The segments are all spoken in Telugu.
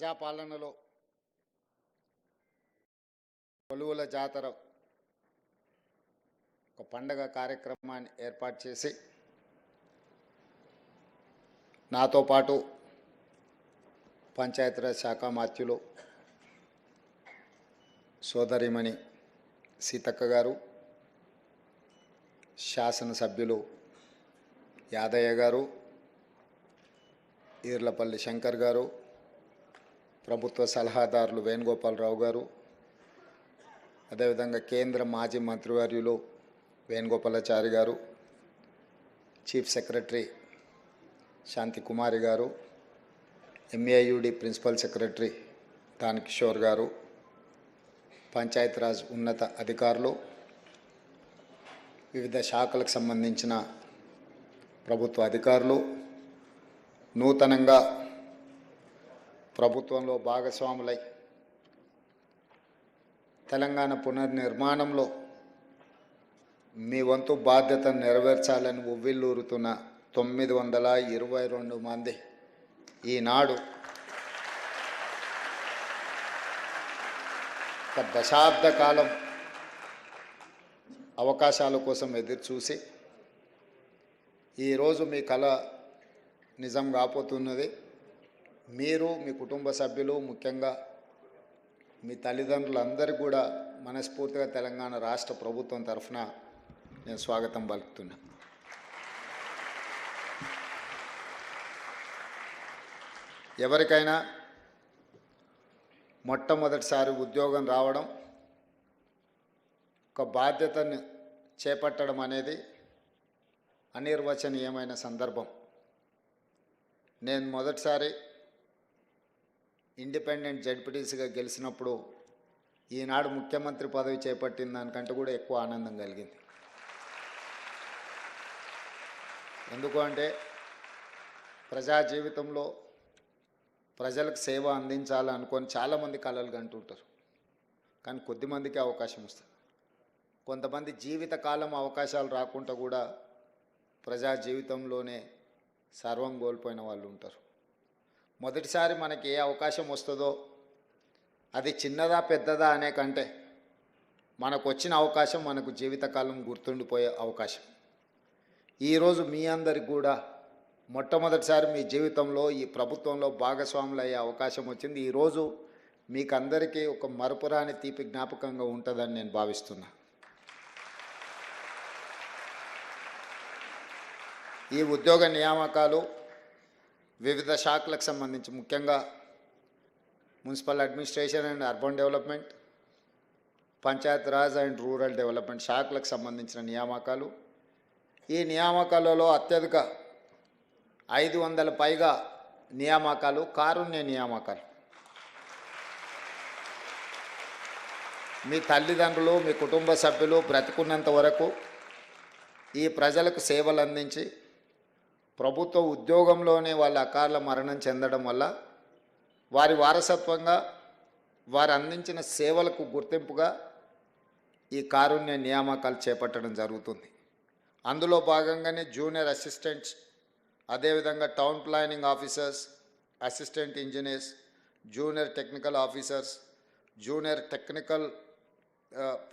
ప్రజాపాలనలో కొలువుల జాతర ఒక పండగ కార్యక్రమాన్ని ఏర్పాటు చేసి నాతో పాటు పంచాయతీరాజ్ శాఖ మాత్యులు సోదరిమణి సీతక్క గారు, శాసనసభ్యులు యాదయ్య గారు, ఈర్లపల్లి శంకర్ గారు, ప్రభుత్వ సలహాదారులు వేణుగోపాలరావు గారు, అదేవిధంగా కేంద్ర మాజీ మంత్రివర్యులు వేణుగోపాలాచారి గారు, చీఫ్ సెక్రటరీ శాంతికుమారి గారు, ఎంఏయుడి ప్రిన్సిపల్ సెక్రటరీ దానకిషోర్ గారు, పంచాయతీరాజ్ ఉన్నత అధికారులు, వివిధ శాఖలకు సంబంధించిన ప్రభుత్వ అధికారులు, నూతనంగా ప్రభుత్వంలో భాగస్వాములై తెలంగాణ పునర్నిర్మాణంలో మీ వంతు బాధ్యతను నెరవేర్చాలని ఉవ్విల్లూరుతున్న 922 మంది ఈనాడు ఒక దశాబ్ద కాలం అవకాశాల కోసం ఎదురుచూసి ఈరోజు మీ కళ నిజం కాపోతున్నది. మీరు, మీ కుటుంబ సభ్యులు, ముఖ్యంగా మీ తల్లిదండ్రులందరూ కూడా మనస్ఫూర్తిగా తెలంగాణ రాష్ట్ర ప్రభుత్వం తరఫున నేను స్వాగతం పలుకుతున్నా. ఎవరికైనా మొట్టమొదటిసారి ఉద్యోగం రావడం, ఒక బాధ్యతను చేపట్టడం అనేది అనిర్వచనీయమైన సందర్భం. నేను మొదటిసారి ఇండిపెండెంట్ జడ్పీటీసీగా గెలిచినప్పుడు ఈనాడు ముఖ్యమంత్రి పదవి చేపట్టిన దానికంటే కూడా ఎక్కువ ఆనందం కలిగింది. ఎందుకు అంటే ప్రజా జీవితంలో ప్రజలకు సేవ అందించాలనుకొని చాలామంది కలలు కంటుంటారు, కానీ కొద్దిమందికి అవకాశం వస్తుంది. కొంతమంది జీవితకాలం అవకాశాలు రాకుండా కూడా ప్రజా జీవితంలోనే సర్వం కోల్పోయిన వాళ్ళు ఉంటారు. మొదటిసారి మనకి ఏ అవకాశం వస్తుందో అది చిన్నదా పెద్దదా అనే కంటే మనకు వచ్చిన అవకాశం మనకు జీవితకాలం గుర్తుండిపోయే అవకాశం. ఈరోజు మీ అందరికి కూడా మొట్టమొదటిసారి మీ జీవితంలో ఈ ప్రభుత్వంలో భాగస్వాములు అయ్యే అవకాశం వచ్చింది. ఈరోజు మీకు అందరికీ ఒక మరపురాని తీపి జ్ఞాపకంగా ఉంటుందని నేను భావిస్తున్నా. ఈ ఉద్యోగ నియామకాలు వివిధ శాఖలకు సంబంధించి, ముఖ్యంగా municipal administration and urban development, Panchayati Raj and rural development శాఖలకు సంబంధించిన నియామకాలు. ఈ నియామకాలలో అత్యధిక 500 పైగా నియామకాలు కారుణ్య నియామకాలు. మీ తల్లిదండ్రులు, మీ కుటుంబ సభ్యులు బ్రతికున్నంత వరకు ఈ ప్రజలకు సేవలు అందించి ప్రభుత్వ ఉద్యోగంలోనే వాళ్ళ అకాల మరణం చెందడం వల్ల వారి వారసత్వంగా వారు అందించిన సేవలకు గుర్తింపుగా ఈ కారుణ్య నియామకాలు చేపట్టడం జరుగుతుంది. అందులో భాగంగానే జూనియర్ అసిస్టెంట్స్, అదేవిధంగా town planning officers, assistant engineers, junior technical officers, junior technical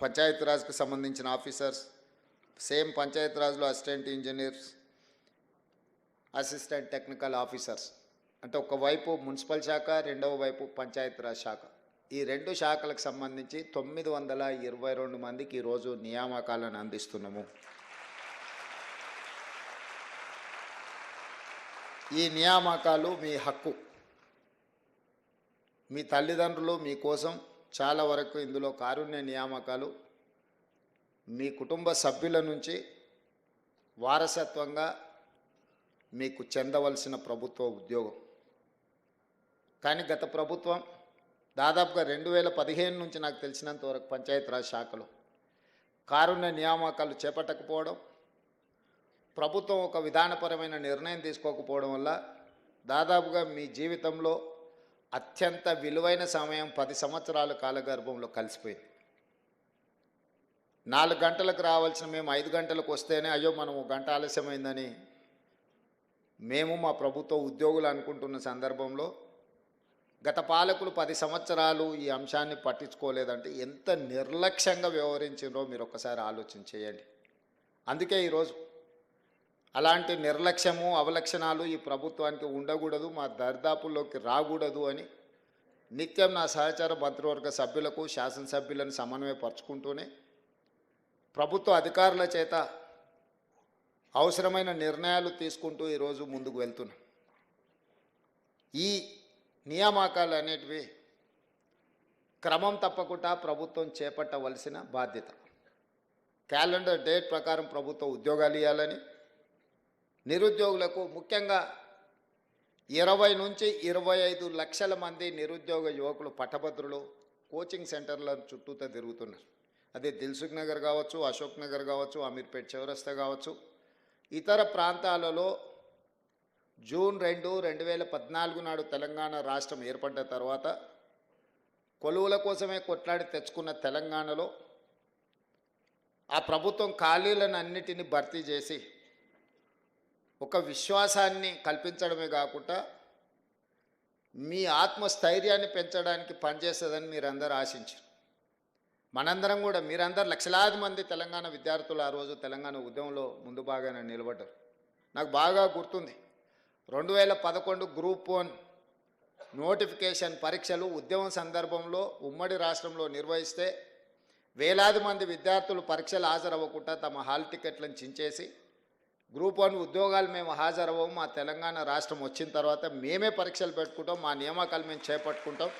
పంచాయతీరాజ్కి సంబంధించిన ఆఫీసర్స్, సేమ్ పంచాయతీరాజ్లో assistant engineers, assistant technical officers. అంటే ఒకవైపు మున్సిపల్ శాఖ, రెండవ వైపు పంచాయతీరాజ్ శాఖ. ఈ రెండు శాఖలకు సంబంధించి 922 మందికి ఈరోజు నియామకాలను అందిస్తున్నాము. ఈ నియామకాలు మీ హక్కు. మీ తల్లిదండ్రులు మీకోసం చాలా వరకు ఇందులో కారుణ్య నియామకాలు మీ కుటుంబ సభ్యుల నుంచి వారసత్వంగా మీకు చెందవలసిన ప్రభుత్వ ఉద్యోగం. కానీ గత ప్రభుత్వం దాదాపుగా 2015 నుంచి నాకు తెలిసినంత వరకు పంచాయతీరాజ్ శాఖలో కారుణ్య నియామకాలు చేపట్టకపోవడం, ప్రభుత్వం ఒక విధానపరమైన నిర్ణయం తీసుకోకపోవడం వల్ల దాదాపుగా మీ జీవితంలో అత్యంత విలువైన సమయం 10 సంవత్సరాల కాలగర్భంలో కలిసిపోయింది. 4 గంటలకు రావాల్సిన మేము 5 గంటలకు వస్తేనే అయ్యో మనం 1 గంట ఆలస్యమైందని మేము మా ప్రభుత్వ ఉద్యోగులు అనుకుంటున్న సందర్భంలో గత పాలకులు 10 సంవత్సరాలు ఈ అంశాన్ని పట్టించుకోలేదంటే ఎంత నిర్లక్ష్యంగా వ్యవహరించారో మీరు ఒక్కసారి ఆలోచన చేయండి. అందుకే ఈరోజు అలాంటి నిర్లక్ష్యము అవలక్షణాలు ఈ ప్రభుత్వానికి ఉండకూడదు, మా దర్దాపుల్లోకి రాకూడదు అని నిత్యం నా సహచార మంత్రివర్గ సభ్యులకు శాసనసభ్యులను సమన్వయపరుచుకుంటూనే ప్రభుత్వ అధికారుల చేత అవసరమైన నిర్ణయాలు తీసుకుంటూ ఈరోజు ముందుకు వెళ్తున్నాం. ఈ నియామకాలు అనేటివి క్రమం తప్పకుండా ప్రభుత్వం చేపట్టవలసిన బాధ్యత. క్యాలెండర్ డేట్ ప్రకారం ప్రభుత్వ ఉద్యోగాలు ఇవ్వాలని, నిరుద్యోగులకు ముఖ్యంగా 20 నుంచి 25 లక్షల మంది నిరుద్యోగ యువకులు పట్టభద్రులు కోచింగ్ సెంటర్ల చుట్టూతో తిరుగుతున్నారు. అదే దిల్సుఖ్ నగర్ కావచ్చు, అశోక్ నగర్ కావచ్చు, అమీర్పేట్ చౌరస్తా కావచ్చు, ఇతర ప్రాంతాలలో జూన్ 2, 2014 నాడు తెలంగాణ రాష్ట్రం ఏర్పడ్డ తర్వాత కొలువుల కోసమే కొట్లాడి తెచ్చుకున్న తెలంగాణలో ఆ ప్రభుత్వం ఖాళీలను అన్నిటిని భర్తీ చేసి ఒక విశ్వాసాన్ని కల్పించడమే కాకుండా మీ ఆత్మస్థైర్యాన్ని పెంచడానికి పనిచేస్తుందని మీరందరూ ఆశించారు. మనందరం కూడా మీరందరూ లక్షలాది మంది తెలంగాణ విద్యార్థులు ఆ రోజు తెలంగాణ ఉద్యమంలో ముందు బాగానే నిలబడ్డారు. నాకు బాగా గుర్తుంది, 2011 గ్రూప్ 1 నోటిఫికేషన్ పరీక్షలు ఉద్యమం సందర్భంలో ఉమ్మడి రాష్ట్రంలో నిర్వహిస్తే వేలాది మంది విద్యార్థులు పరీక్షలు హాజరవ్వకుండా తమ హాల్ టికెట్లను చించేసి గ్రూప్ 1 ఉద్యోగాలు మేము హాజరవ్వము, మా తెలంగాణ రాష్ట్రం వచ్చిన తర్వాత మేమే పరీక్షలు పెట్టుకుంటాం, మా నియామకాలు మేము చేపట్టుకుంటాం,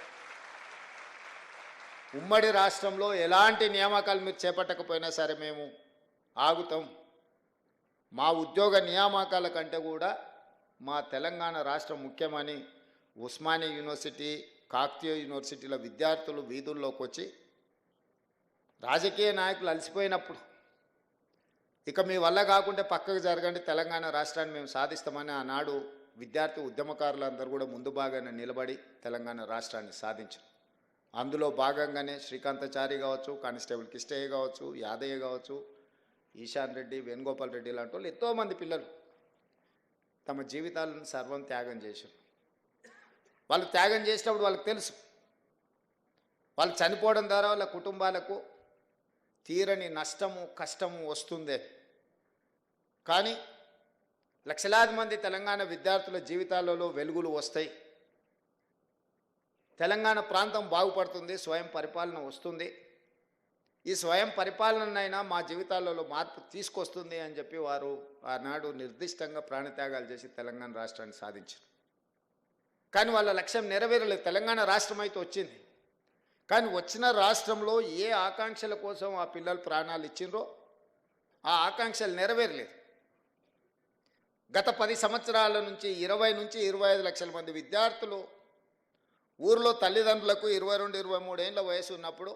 ఉమ్మడి రాష్ట్రంలో ఎలాంటి నియామకాలు మీరు చేపట్టకపోయినా సరే మేము ఆగుతాం, మా ఉద్యోగ నియామకాల కంటే కూడా మా తెలంగాణ రాష్ట్రం ముఖ్యమని ఉస్మానియా యూనివర్సిటీ, కాకతీయ యూనివర్సిటీల విద్యార్థులు వీధుల్లోకి వచ్చి రాజకీయ నాయకులు అలసిపోయినప్పుడు ఇక మీ వల్ల కాకుంటే పక్కకు జరగండి, తెలంగాణ రాష్ట్రాన్ని మేము సాధిస్తామని ఆనాడు విద్యార్థి ఉద్యమకారులందరూ కూడా ముందు భాగానే నిలబడి తెలంగాణ రాష్ట్రాన్ని సాధించారు. అందులో భాగంగానే శ్రీకాంతాచారి కావచ్చు, కానిస్టేబుల్ కిష్టయ్య కావచ్చు, యాదయ్య కావచ్చు, ఈశాన్ రెడ్డి, వేణుగోపాల్ రెడ్డి లాంటి వాళ్ళు ఎంతోమంది పిల్లలు తమ జీవితాలను సర్వం త్యాగం చేశారు. వాళ్ళు త్యాగం చేసినప్పుడు వాళ్ళకి తెలుసు వాళ్ళు చనిపోవడం ద్వారా వాళ్ళ కుటుంబాలకు తీరని నష్టము కష్టము వస్తుంది. కానీ లక్షలాది మంది తెలంగాణ విద్యార్థుల జీవితాలలో వెలుగులు వస్తాయి, తెలంగాణ ప్రాంతం బాగుపడుతుంది, స్వయం పరిపాలన వస్తుంది, ఈ స్వయం పరిపాలనైనా మా జీవితాలలో మార్పు తీసుకొస్తుంది అని చెప్పి వారు ఆనాడు నిర్దిష్టంగా ప్రాణత్యాగాలు చేసి తెలంగాణ రాష్ట్రాన్ని సాధించారు. కానీ వాళ్ళ లక్ష్యం నెరవేరలేదు. తెలంగాణ రాష్ట్రం అయితే వచ్చింది, కానీ వచ్చిన రాష్ట్రంలో ఏ ఆకాంక్షల కోసం ఆ పిల్లలు ప్రాణాలు ఇచ్చిండ్రో ఆ ఆకాంక్షలు నెరవేరలేదు. గత 10 సంవత్సరాల నుంచి 20 నుంచి 25 లక్షల మంది విద్యార్థులు ఊరిలో తల్లిదండ్రులకు 22, 23 ఏళ్ళ వయసు ఉన్నప్పుడు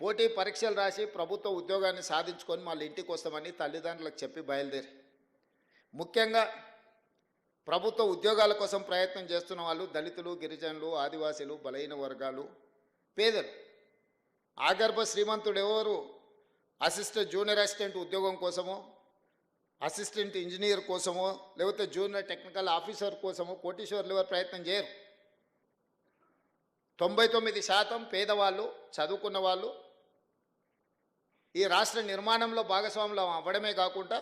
పోటీ పరీక్షలు రాసి ప్రభుత్వ ఉద్యోగాన్ని సాధించుకొని మళ్ళీ ఇంటికి వస్తామని తల్లిదండ్రులకు చెప్పి బయలుదేరి ముఖ్యంగా ప్రభుత్వ ఉద్యోగాల కోసం ప్రయత్నం చేస్తున్న వాళ్ళు దళితులు, గిరిజనులు, ఆదివాసీలు, బలహీన వర్గాలు, పేదలు. ఆగర్భ శ్రీమంతుడు ఎవరు అసిస్టెంట్ జూనియర్ అసిస్టెంట్ ఉద్యోగం కోసమో, అసిస్టెంట్ ఇంజనీర్ కోసమో, లేకపోతే జూనియర్ టెక్నికల్ ఆఫీసర్ కోసమో కోటీశ్వర్లు ఎవరు ప్రయత్నం చేయరు. 99% పేదవాళ్ళు, చదువుకున్న వాళ్ళు ఈ రాష్ట్ర నిర్మాణంలో భాగస్వాములు అవ్వడమే కాకుండా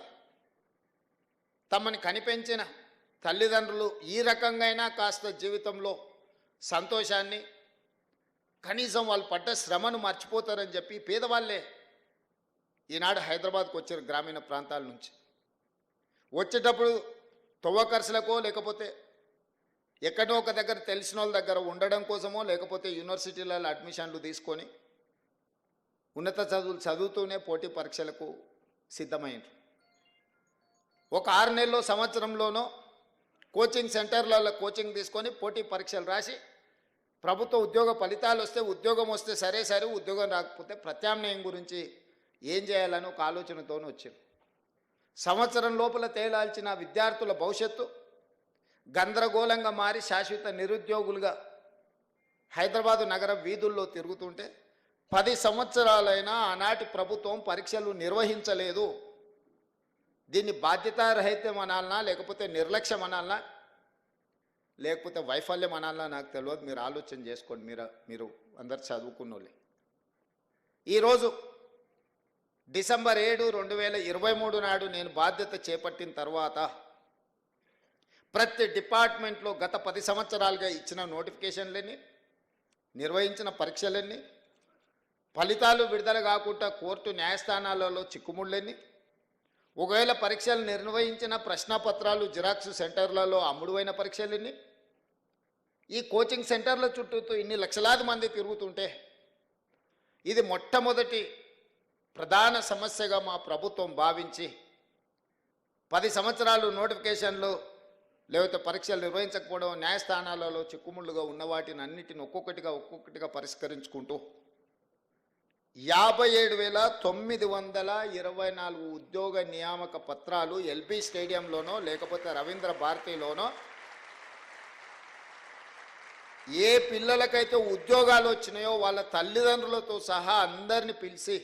తమని కనిపెంచిన తల్లిదండ్రులు ఈ రకంగా కాస్త జీవితంలో సంతోషాన్ని, కనీసం వాళ్ళు పడ్డ శ్రమను మర్చిపోతారని చెప్పి పేదవాళ్ళే ఈనాడు హైదరాబాద్కు వచ్చారు గ్రామీణ ప్రాంతాల నుంచి. వచ్చేటప్పుడు తొవ్వ ఖర్చులకో లేకపోతే ఎక్కడో ఒక దగ్గర తెలిసిన వాళ్ళ దగ్గర ఉండడం కోసమో లేకపోతే యూనివర్సిటీలలో అడ్మిషన్లు తీసుకొని ఉన్నత చదువులు చదువుతూనే పోటీ పరీక్షలకు సిద్ధమైంది. ఒక 6 నెలల్లో సంవత్సరంలోనో కోచింగ్ సెంటర్లలో కోచింగ్ తీసుకొని పోటీ పరీక్షలు రాసి ప్రభుత్వ ఉద్యోగ ఫలితాలు వస్తే ఉద్యోగం వస్తే సరే, ఉద్యోగం రాకపోతే ప్రత్యామ్నాయం గురించి ఏం చేయాలని ఒక ఆలోచనతో వచ్చారు. సంవత్సరం లోపల తేలాల్చిన విద్యార్థుల భవిష్యత్తు గందరగోళంగా మారి శాశ్వత నిరుద్యోగులుగా హైదరాబాదు నగర వీధుల్లో తిరుగుతుంటే 10 సంవత్సరాలైనా ఆనాటి ప్రభుత్వం పరీక్షలు నిర్వహించలేదు. దీన్ని బాధ్యతారహితం అనాలనా లేకపోతే నిర్లక్ష్యం అనాలనా లేకపోతే వైఫల్యం అనాలా నాకు తెలియదు. మీరు ఆలోచన చేసుకోండి. మీరు అందరు చదువుకున్న వాళ్ళే. ఈరోజు డిసెంబర్ 7, 2023 నాడు నేను బాధ్యత చేపట్టిన తర్వాత ప్రతి డిపార్ట్మెంట్లో గత 10 సంవత్సరాలుగా ఇచ్చిన నోటిఫికేషన్లన్నీ, నిర్వహించిన పరీక్షలన్నీ, ఫలితాలు విడుదల కాకుండా కోర్టు న్యాయస్థానాలలో చిక్కుముళ్ళన్నీ, ఒకవేళ పరీక్షలు నిర్వహించిన ప్రశ్నపత్రాలు జిరాక్స్ సెంటర్లలో అమ్ముడువైన పరీక్షలన్నీ, ఈ కోచింగ్ సెంటర్ల చుట్టూ ఇన్ని లక్షలాది మంది తిరుగుతుంటే ఇది మొట్టమొదటి ప్రధాన సమస్యగా మా ప్రభుత్వం భావించి 10 సంవత్సరాలు నోటిఫికేషన్లు లేకపోతే పరీక్షలు నిర్వహించకపోవడం, న్యాయస్థానాలలో చిక్కుముళ్ళుగా ఉన్న వాటిని అన్నిటిని ఒక్కొక్కటిగా పరిష్కరించుకుంటూ 57,924 ఉద్యోగ నియామక పత్రాలు ఎల్బీ స్టేడియంలోనో లేకపోతే రవీంద్ర భారతిలోనో ఏ పిల్లలకైతే ఉద్యోగాలు వచ్చినాయో వాళ్ళ తల్లిదండ్రులతో సహా అందరిని పిలిచి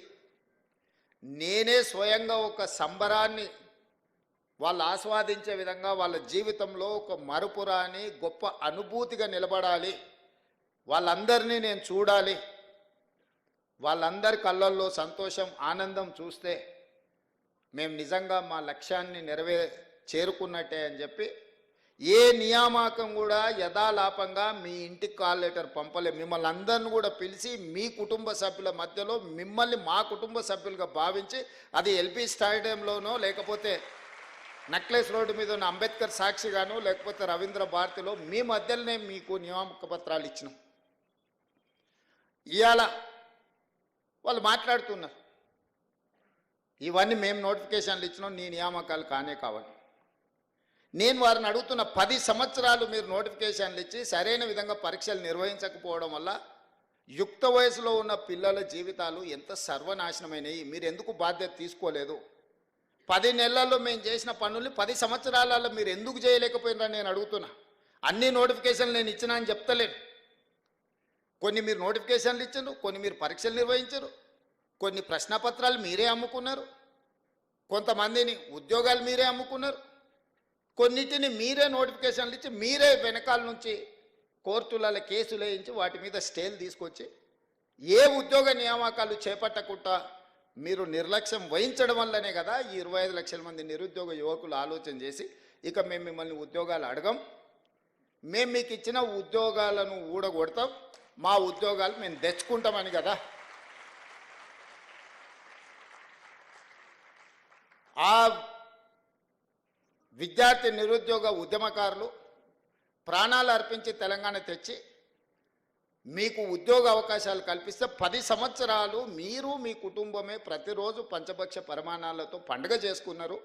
నేనే స్వయంగా ఒక సంబరాన్ని వాళ్ళు ఆస్వాదించే విధంగా వాళ్ళ జీవితంలో ఒక మరుపురాని గొప్ప అనుభూతిగా నిలబడాలి, వాళ్ళందరినీ నేను చూడాలి, వాళ్ళందరి కళ్ళల్లో సంతోషం ఆనందం చూస్తే మేము నిజంగా మా లక్ష్యాన్ని చేరుకున్నట్టే అని చెప్పి ఏ నియామకం కూడా యథాలాపంగా మీ ఇంటికి కాల్ లెటర్ పంపలే. మిమ్మల్ని అందరిని కూడా పిలిచి మీ కుటుంబ సభ్యుల మధ్యలో మిమ్మల్ని మా కుటుంబ సభ్యులుగా భావించి అది ఎల్బీ స్టేడియంలోనో లేకపోతే నెక్లెస్ రోడ్డు మీద ఉన్న అంబేద్కర్ సాక్షిగాను లేకపోతే రవీంద్ర భారతిలో మీ మధ్యలోనే మీకు నియామక పత్రాలు ఇచ్చినాం. ఇవాళ వాళ్ళు మాట్లాడుతున్నారు ఇవన్నీ మేము నోటిఫికేషన్లు ఇచ్చినాం, నీ నియామకాలు కానే కావాలి. నేను వారిని అడుగుతున్న 10 సంవత్సరాలు మీరు నోటిఫికేషన్లు ఇచ్చి సరైన విధంగా పరీక్షలు నిర్వహించకపోవడం వల్ల యుక్త వయసులో ఉన్న పిల్లల జీవితాలు ఎంత సర్వనాశనమైనవి. మీరు ఎందుకు బాధ్యత తీసుకోలేదు? 10 నెలల్లో మేము చేసిన పనుల్ని 10 సంవత్సరాలలో మీరు ఎందుకు చేయలేకపోయినారని నేను అడుగుతున్నా. అన్ని నోటిఫికేషన్లు నేను ఇచ్చినా అని చెప్తలేను. కొన్ని మీరు నోటిఫికేషన్లు ఇచ్చారు, కొన్ని మీరు పరీక్షలు నిర్వహించారు, కొన్ని ప్రశ్నపత్రాలు మీరే అమ్ముకున్నారు, కొంతమందిని ఉద్యోగాలు మీరే అమ్ముకున్నారు, కొన్నిటిని మీరే నోటిఫికేషన్లు ఇచ్చి మీరే వెనకాల నుంచి కోర్టులలో కేసులు వేయించి వాటి మీద స్టేలు తీసుకొచ్చి ఏ ఉద్యోగ నియామకాలు చేపట్టకుండా మీరు నిర్లక్ష్యం వహించడం వల్లనే కదా ఈ 25 లక్షల మంది నిరుద్యోగ యువకులు ఆలోచన చేసి ఇక మేము మిమ్మల్ని ఉద్యోగాలు అడగం, మేము మీకు ఇచ్చిన ఉద్యోగాలను ఊడగొడతాం, మా ఉద్యోగాలు మేము తెచ్చుకుంటామని కదా ఆ విద్యార్థి నిరుద్యోగ ఉద్యమకారులు ప్రాణాలు అర్పించి తెలంగాణ తెచ్చి మీకు ఉద్యోగ అవకాశాలు కల్పిస్తే 10 సంవత్సరాలు మీరు మీ కుటుంబమే ప్రతిరోజు పంచభక్ష పరిమాణాలతో పండుగ చేసుకున్నారు.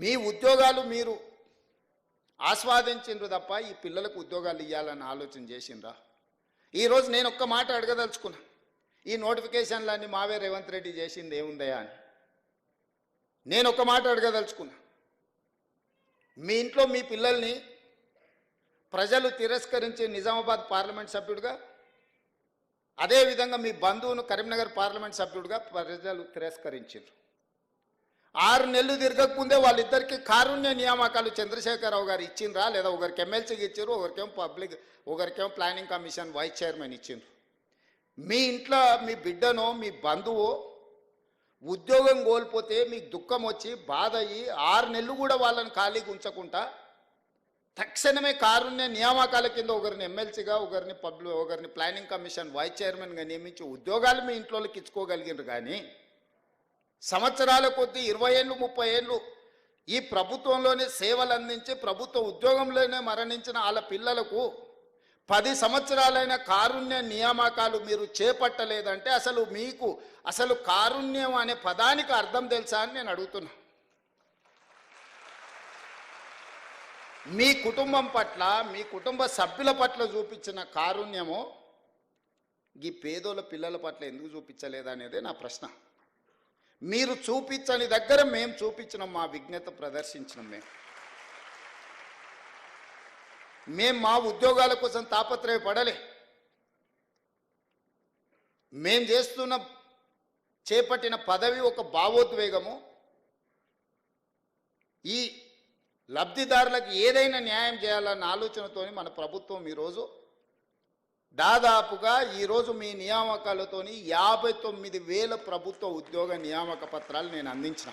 మీ ఉద్యోగాలు మీరు ఆస్వాదించిండ్రు తప్ప ఈ పిల్లలకు ఉద్యోగాలు ఇవ్వాలని ఆలోచన చేసిండ్రా? ఈరోజు నేను ఒక్క మాట అడగదలుచుకున్నా, ఈ నోటిఫికేషన్లన్నీ మావే రేవంత్ రెడ్డి చేసింది ఏముందయా అని నేను ఒక్క మాట అడగదలుచుకున్నా. మీ ఇంట్లో మీ పిల్లల్ని ప్రజలు తిరస్కరించి నిజామాబాద్ పార్లమెంట్ సభ్యుడిగా, అదేవిధంగా మీ బంధువును కరీంనగర్ పార్లమెంట్ సభ్యుడిగా ప్రజలు తిరస్కరించారు. 6 నెలలు తిరగకముందే వాళ్ళిద్దరికి కారుణ్య నియామకాలు చంద్రశేఖరరావు గారు ఇచ్చిండ్రా? లేదా ఒకరికి ఎమ్మెల్సీకి ఇచ్చారు, ఒకరికేమో ప్లానింగ్ కమిషన్ వైస్ చైర్మన్ ఇచ్చిండ్రు. మీ ఇంట్లో మీ బిడ్డనో మీ బంధువు ఉద్యోగం కోల్పోతే మీకు దుఃఖం వచ్చి బాధ అయ్యి 6 నెలలు కూడా వాళ్ళని ఖాళీగా ఉంచకుండా తక్షణమే కారుణ్య నియామకాల కింద ఒకరిని ఎమ్మెల్సీగా, ఒకరిని ప్లానింగ్ కమిషన్ వైస్ చైర్మన్గా నియమించి ఉద్యోగాలు మీ ఇంట్లోకి ఇచ్చుకోగలిగినారు. కానీ సంవత్సరాల కొద్దీ 20 ఏళ్ళు 30 ఏళ్ళు ఈ ప్రభుత్వంలోనే సేవలు అందించి ప్రభుత్వ ఉద్యోగంలోనే మరణించిన వాళ్ళ పిల్లలకు 10 సంవత్సరాలైన కారుణ్య నియామకాలు మీరు చేపట్టలేదంటే అసలు కారుణ్యం అనే పదానికి అర్థం తెలుసా అని నేను అడుగుతున్నా. మీ కుటుంబం పట్ల, మీ కుటుంబ సభ్యుల పట్ల చూపించిన కారుణ్యము ఈ పేదోళ్ళ పిల్లల పట్ల ఎందుకు చూపించలేదనేదే నా ప్రశ్న. మీరు చూపించని దగ్గర మేము చూపించినాం, మా విజ్ఞత ప్రదర్శించినాం. మేము మా ఉద్యోగాల కోసం తాపత్రయపడలే. మేము చేపట్టిన పదవి ఒక భావోద్వేగము. ఈ లబ్ధిదారులకు ఏదైనా న్యాయం చేయాలన్న ఆలోచనతో మన ప్రభుత్వం ఈరోజు దాదాపుగా ఈరోజు మీ నియామకాలతోని 59,000 ప్రభుత్వ ఉద్యోగ నియామక పత్రాలు నేను అందించిన.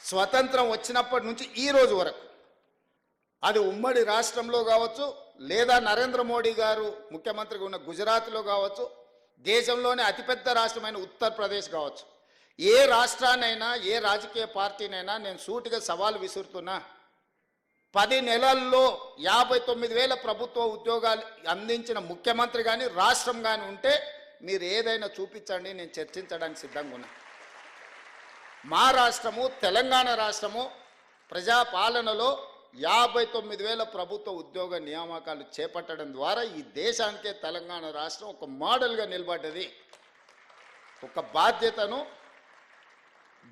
స్వతంత్రం వచ్చినప్పటి నుంచి ఈ రోజు వరకు అది ఉమ్మడి రాష్ట్రంలో కావచ్చు, లేదా నరేంద్ర మోడీ గారు ముఖ్యమంత్రిగా ఉన్న గుజరాత్లో కావచ్చు, దేశంలోనే అతిపెద్ద రాష్ట్రమైన ఉత్తరప్రదేశ్ కావచ్చు, ఏ రాష్ట్రాన్నైనా ఏ రాజకీయ పార్టీనైనా నేను సూటిగా సవాలు విసురుతున్నా. 10 నెలల్లో 59,000 ప్రభుత్వ ఉద్యోగాలు అందించిన ముఖ్యమంత్రి కానీ రాష్ట్రం కానీ ఉంటే మీరు ఏదైనా చూపించండి, నేను చర్చించడానికి సిద్ధంగా ఉన్నా. మా రాష్ట్రము తెలంగాణ రాష్ట్రము ప్రజాపాలనలో 59,000 ప్రభుత్వ ఉద్యోగ నియామకాలు చేపట్టడం ద్వారా ఈ దేశానికే తెలంగాణ రాష్ట్రం ఒక మోడల్గా నిలబడ్డది. ఒక బాధ్యతను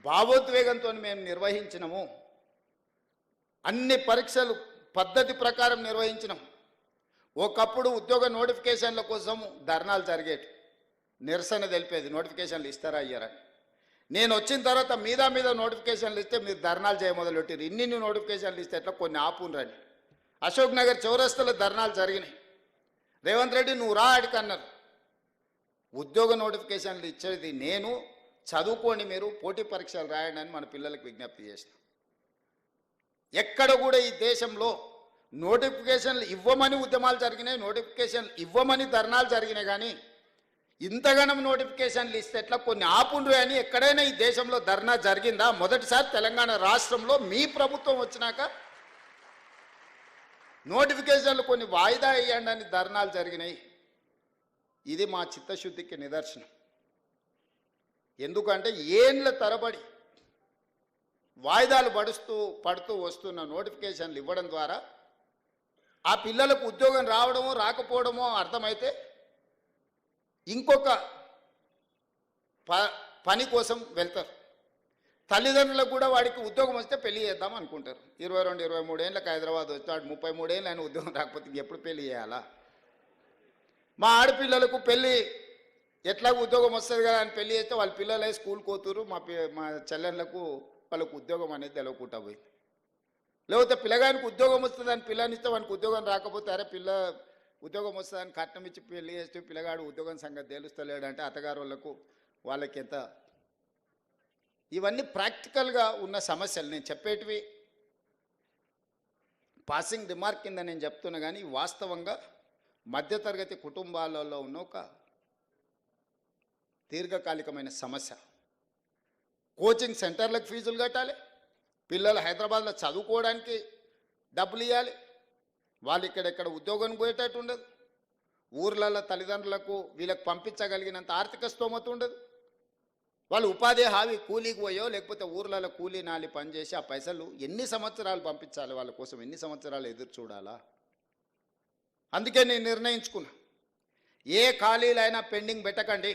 భావోద్వేగంతో మేము నిర్వహించినము. అన్ని పరీక్షలు పద్ధతి ప్రకారం నిర్వహించినాం. ఒకప్పుడు ఉద్యోగ నోటిఫికేషన్ల కోసం ధర్నాలు జరిగేవి, నిరసన తెలిపేది నోటిఫికేషన్లు ఇస్తారా అయ్యారని. నేను వచ్చిన తర్వాత మీద నోటిఫికేషన్లు ఇస్తే మీరు ధర్నాలు చేయమొదలుపెట్టారు. ఇన్ని నోటిఫికేషన్లు ఇస్తే ఎట్లా కొన్ని ఆపునరండి. అశోక్ నగర్ చౌరస్తలో ధర్నాలు జరిగినాయి. రేవంత్ రెడ్డి నువ్వు రా అడికన్నారు. ఉద్యోగ నోటిఫికేషన్లు ఇచ్చేది నేను, చదువుకోండి మీరు, పోటీ పరీక్షలు రాయండి అని మన పిల్లలకు విజ్ఞప్తి చేసిన. ఎక్కడ కూడా ఈ దేశంలో నోటిఫికేషన్లు ఇవ్వమని ఉద్యమాలు జరిగినాయి, నోటిఫికేషన్లు ఇవ్వమని ధర్నాలు జరిగినాయి. కానీ ఇంతగానం నోటిఫికేషన్లు ఇస్తే ఎట్లా కొన్ని ఆపుండ్రు అని ఎక్కడైనా ఈ దేశంలో ధర్నా జరిగిందా? మొదటిసారి తెలంగాణ రాష్ట్రంలో మీ ప్రభుత్వం వచ్చినాక నోటిఫికేషన్లు కొన్ని వాయిదా వేయండి అని ధర్నాలు జరిగినాయి. ఇది మా చిత్తశుద్ధికి నిదర్శనం. ఎందుకంటే ఏండ్ల తరబడి వాయిదాలు పడుతూ వస్తున్న నోటిఫికేషన్లు ఇవ్వడం ద్వారా ఆ పిల్లలకు ఉద్యోగం రావడమో రాకపోవడమో అర్థమైతే ఇంకొక పని కోసం వెళ్తారు. తల్లిదండ్రులకు కూడా వాడికి ఉద్యోగం వస్తే పెళ్లి చేద్దాం అనుకుంటారు. 22-23 ఏళ్ళకి హైదరాబాద్ వచ్చాడు, 33 ఏళ్ళు ఆయన ఉద్యోగం రాకపోతే ఎప్పుడు పెళ్లి చేయాలా? మా ఆడపిల్లలకు పెళ్ళి ఎట్లా ఉద్యోగం వస్తుంది కదా అని పెళ్లి చేస్తే వాళ్ళ పిల్లలే స్కూల్కి పోతురు. మా చెల్లెళ్ళకు వాళ్ళకు ఉద్యోగం అనేది తెలవకుండా పోయింది. లేకపోతే పిల్లగానికి ఉద్యోగం వస్తుందని పిల్లనిస్తే వానికి ఉద్యోగం రాకపోతే అరే పిల్ల ఉద్యోగం వస్తుందని కట్నం ఇచ్చి పెళ్లి చేస్తే పిల్లగాడు ఉద్యోగం సంగతి తెలుస్తలేడంటే అత్తగారు వాళ్ళకి ఎంత. ఇవన్నీ ప్రాక్టికల్గా ఉన్న సమస్యలు. నేను చెప్పేటివి పాసింగ్ రిమార్క్ కింద నేను చెప్తున్నా, కానీ వాస్తవంగా మధ్యతరగతి కుటుంబాలలో ఉన్న ఒక దీర్ఘకాలికమైన సమస్య. కోచింగ్ సెంటర్లకు ఫీజులు కట్టాలి, పిల్లలు హైదరాబాద్లో చదువుకోవడానికి డబ్బులు ఇవ్వాలి, వాళ్ళు ఇక్కడెక్కడ ఉద్యోగం పోయేటట్టు ఉండదు, ఊర్లలో తల్లిదండ్రులకు వీళ్ళకి పంపించగలిగినంత ఆర్థిక స్తోమత ఉండదు, వాళ్ళు ఉపాధి హామీ కూలీకి పోయో లేకపోతే ఊర్లలో కూలీ నాలి పనిచేసి ఆ పైసలు ఎన్ని సంవత్సరాలు పంపించాలి, వాళ్ళ కోసం ఎన్ని సంవత్సరాలు ఎదురు చూడాలా? అందుకే నేను నిర్ణయించుకున్నా, ఏ ఖాళీలైనా పెండింగ్ పెట్టకండి.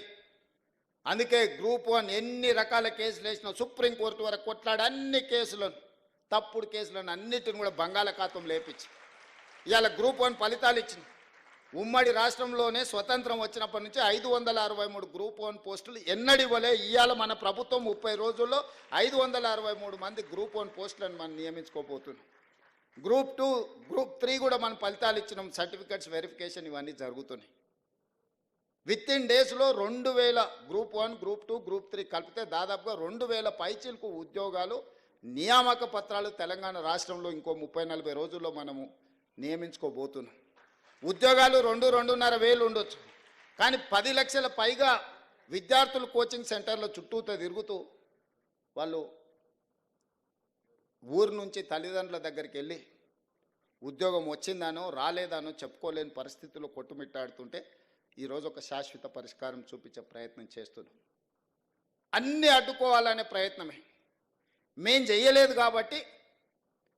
అందుకే గ్రూప్ 1 ఎన్ని రకాల కేసులు వేసినా సుప్రీంకోర్టు వరకు కొట్లాడి అన్ని కేసులను, తప్పుడు కేసులను అన్నిటిని కూడా బంగాళాఖాతం లేపించి ఇవాళ గ్రూప్ 1 ఫలితాలు ఇచ్చింది. ఉమ్మడి రాష్ట్రంలోనే స్వతంత్రం వచ్చినప్పటి నుంచి 563 గ్రూప్ 1 పోస్టులు ఎన్నడి ఇవ్వలే. ఇవాళ మన ప్రభుత్వం 30 రోజుల్లో 563 మంది గ్రూప్ 1 పోస్టులను మనం నియమించుకోబోతున్నాం. గ్రూప్ 2, గ్రూప్ 3 కూడా మనం ఫలితాలు ఇచ్చినాం, సర్టిఫికెట్స్ వెరిఫికేషన్ ఇవన్నీ జరుగుతున్నాయి. విత్ ఇన్ డేస్లో 2,000 గ్రూప్ 1, గ్రూప్ 2, గ్రూప్ 3 కలిపితే దాదాపుగా 2,000 పైచీలకు ఉద్యోగాలు నియామక పత్రాలు తెలంగాణ రాష్ట్రంలో ఇంకో 30-40 రోజుల్లో మనము నియమించుకోబోతున్నాం. ఉద్యోగాలు 2-2.5 వేలు ఉండొచ్చు, కానీ 10 లక్షల పైగా విద్యార్థులు కోచింగ్ సెంటర్ల చుట్టూతో తిరుగుతూ వాళ్ళు ఊరు నుంచి తల్లిదండ్రుల దగ్గరికి వెళ్ళి ఉద్యోగం వచ్చిందానో రాలేదానో చెప్పుకోలేని పరిస్థితుల్లో కొట్టుమిట్టాడుతుంటే ఈరోజు ఒక శాశ్వత పరిష్కారం చూపించే ప్రయత్నం చేస్తున్నాం. అన్నీ అడ్డుకోవాలనే ప్రయత్నమే. మేం చెయ్యలేదు కాబట్టి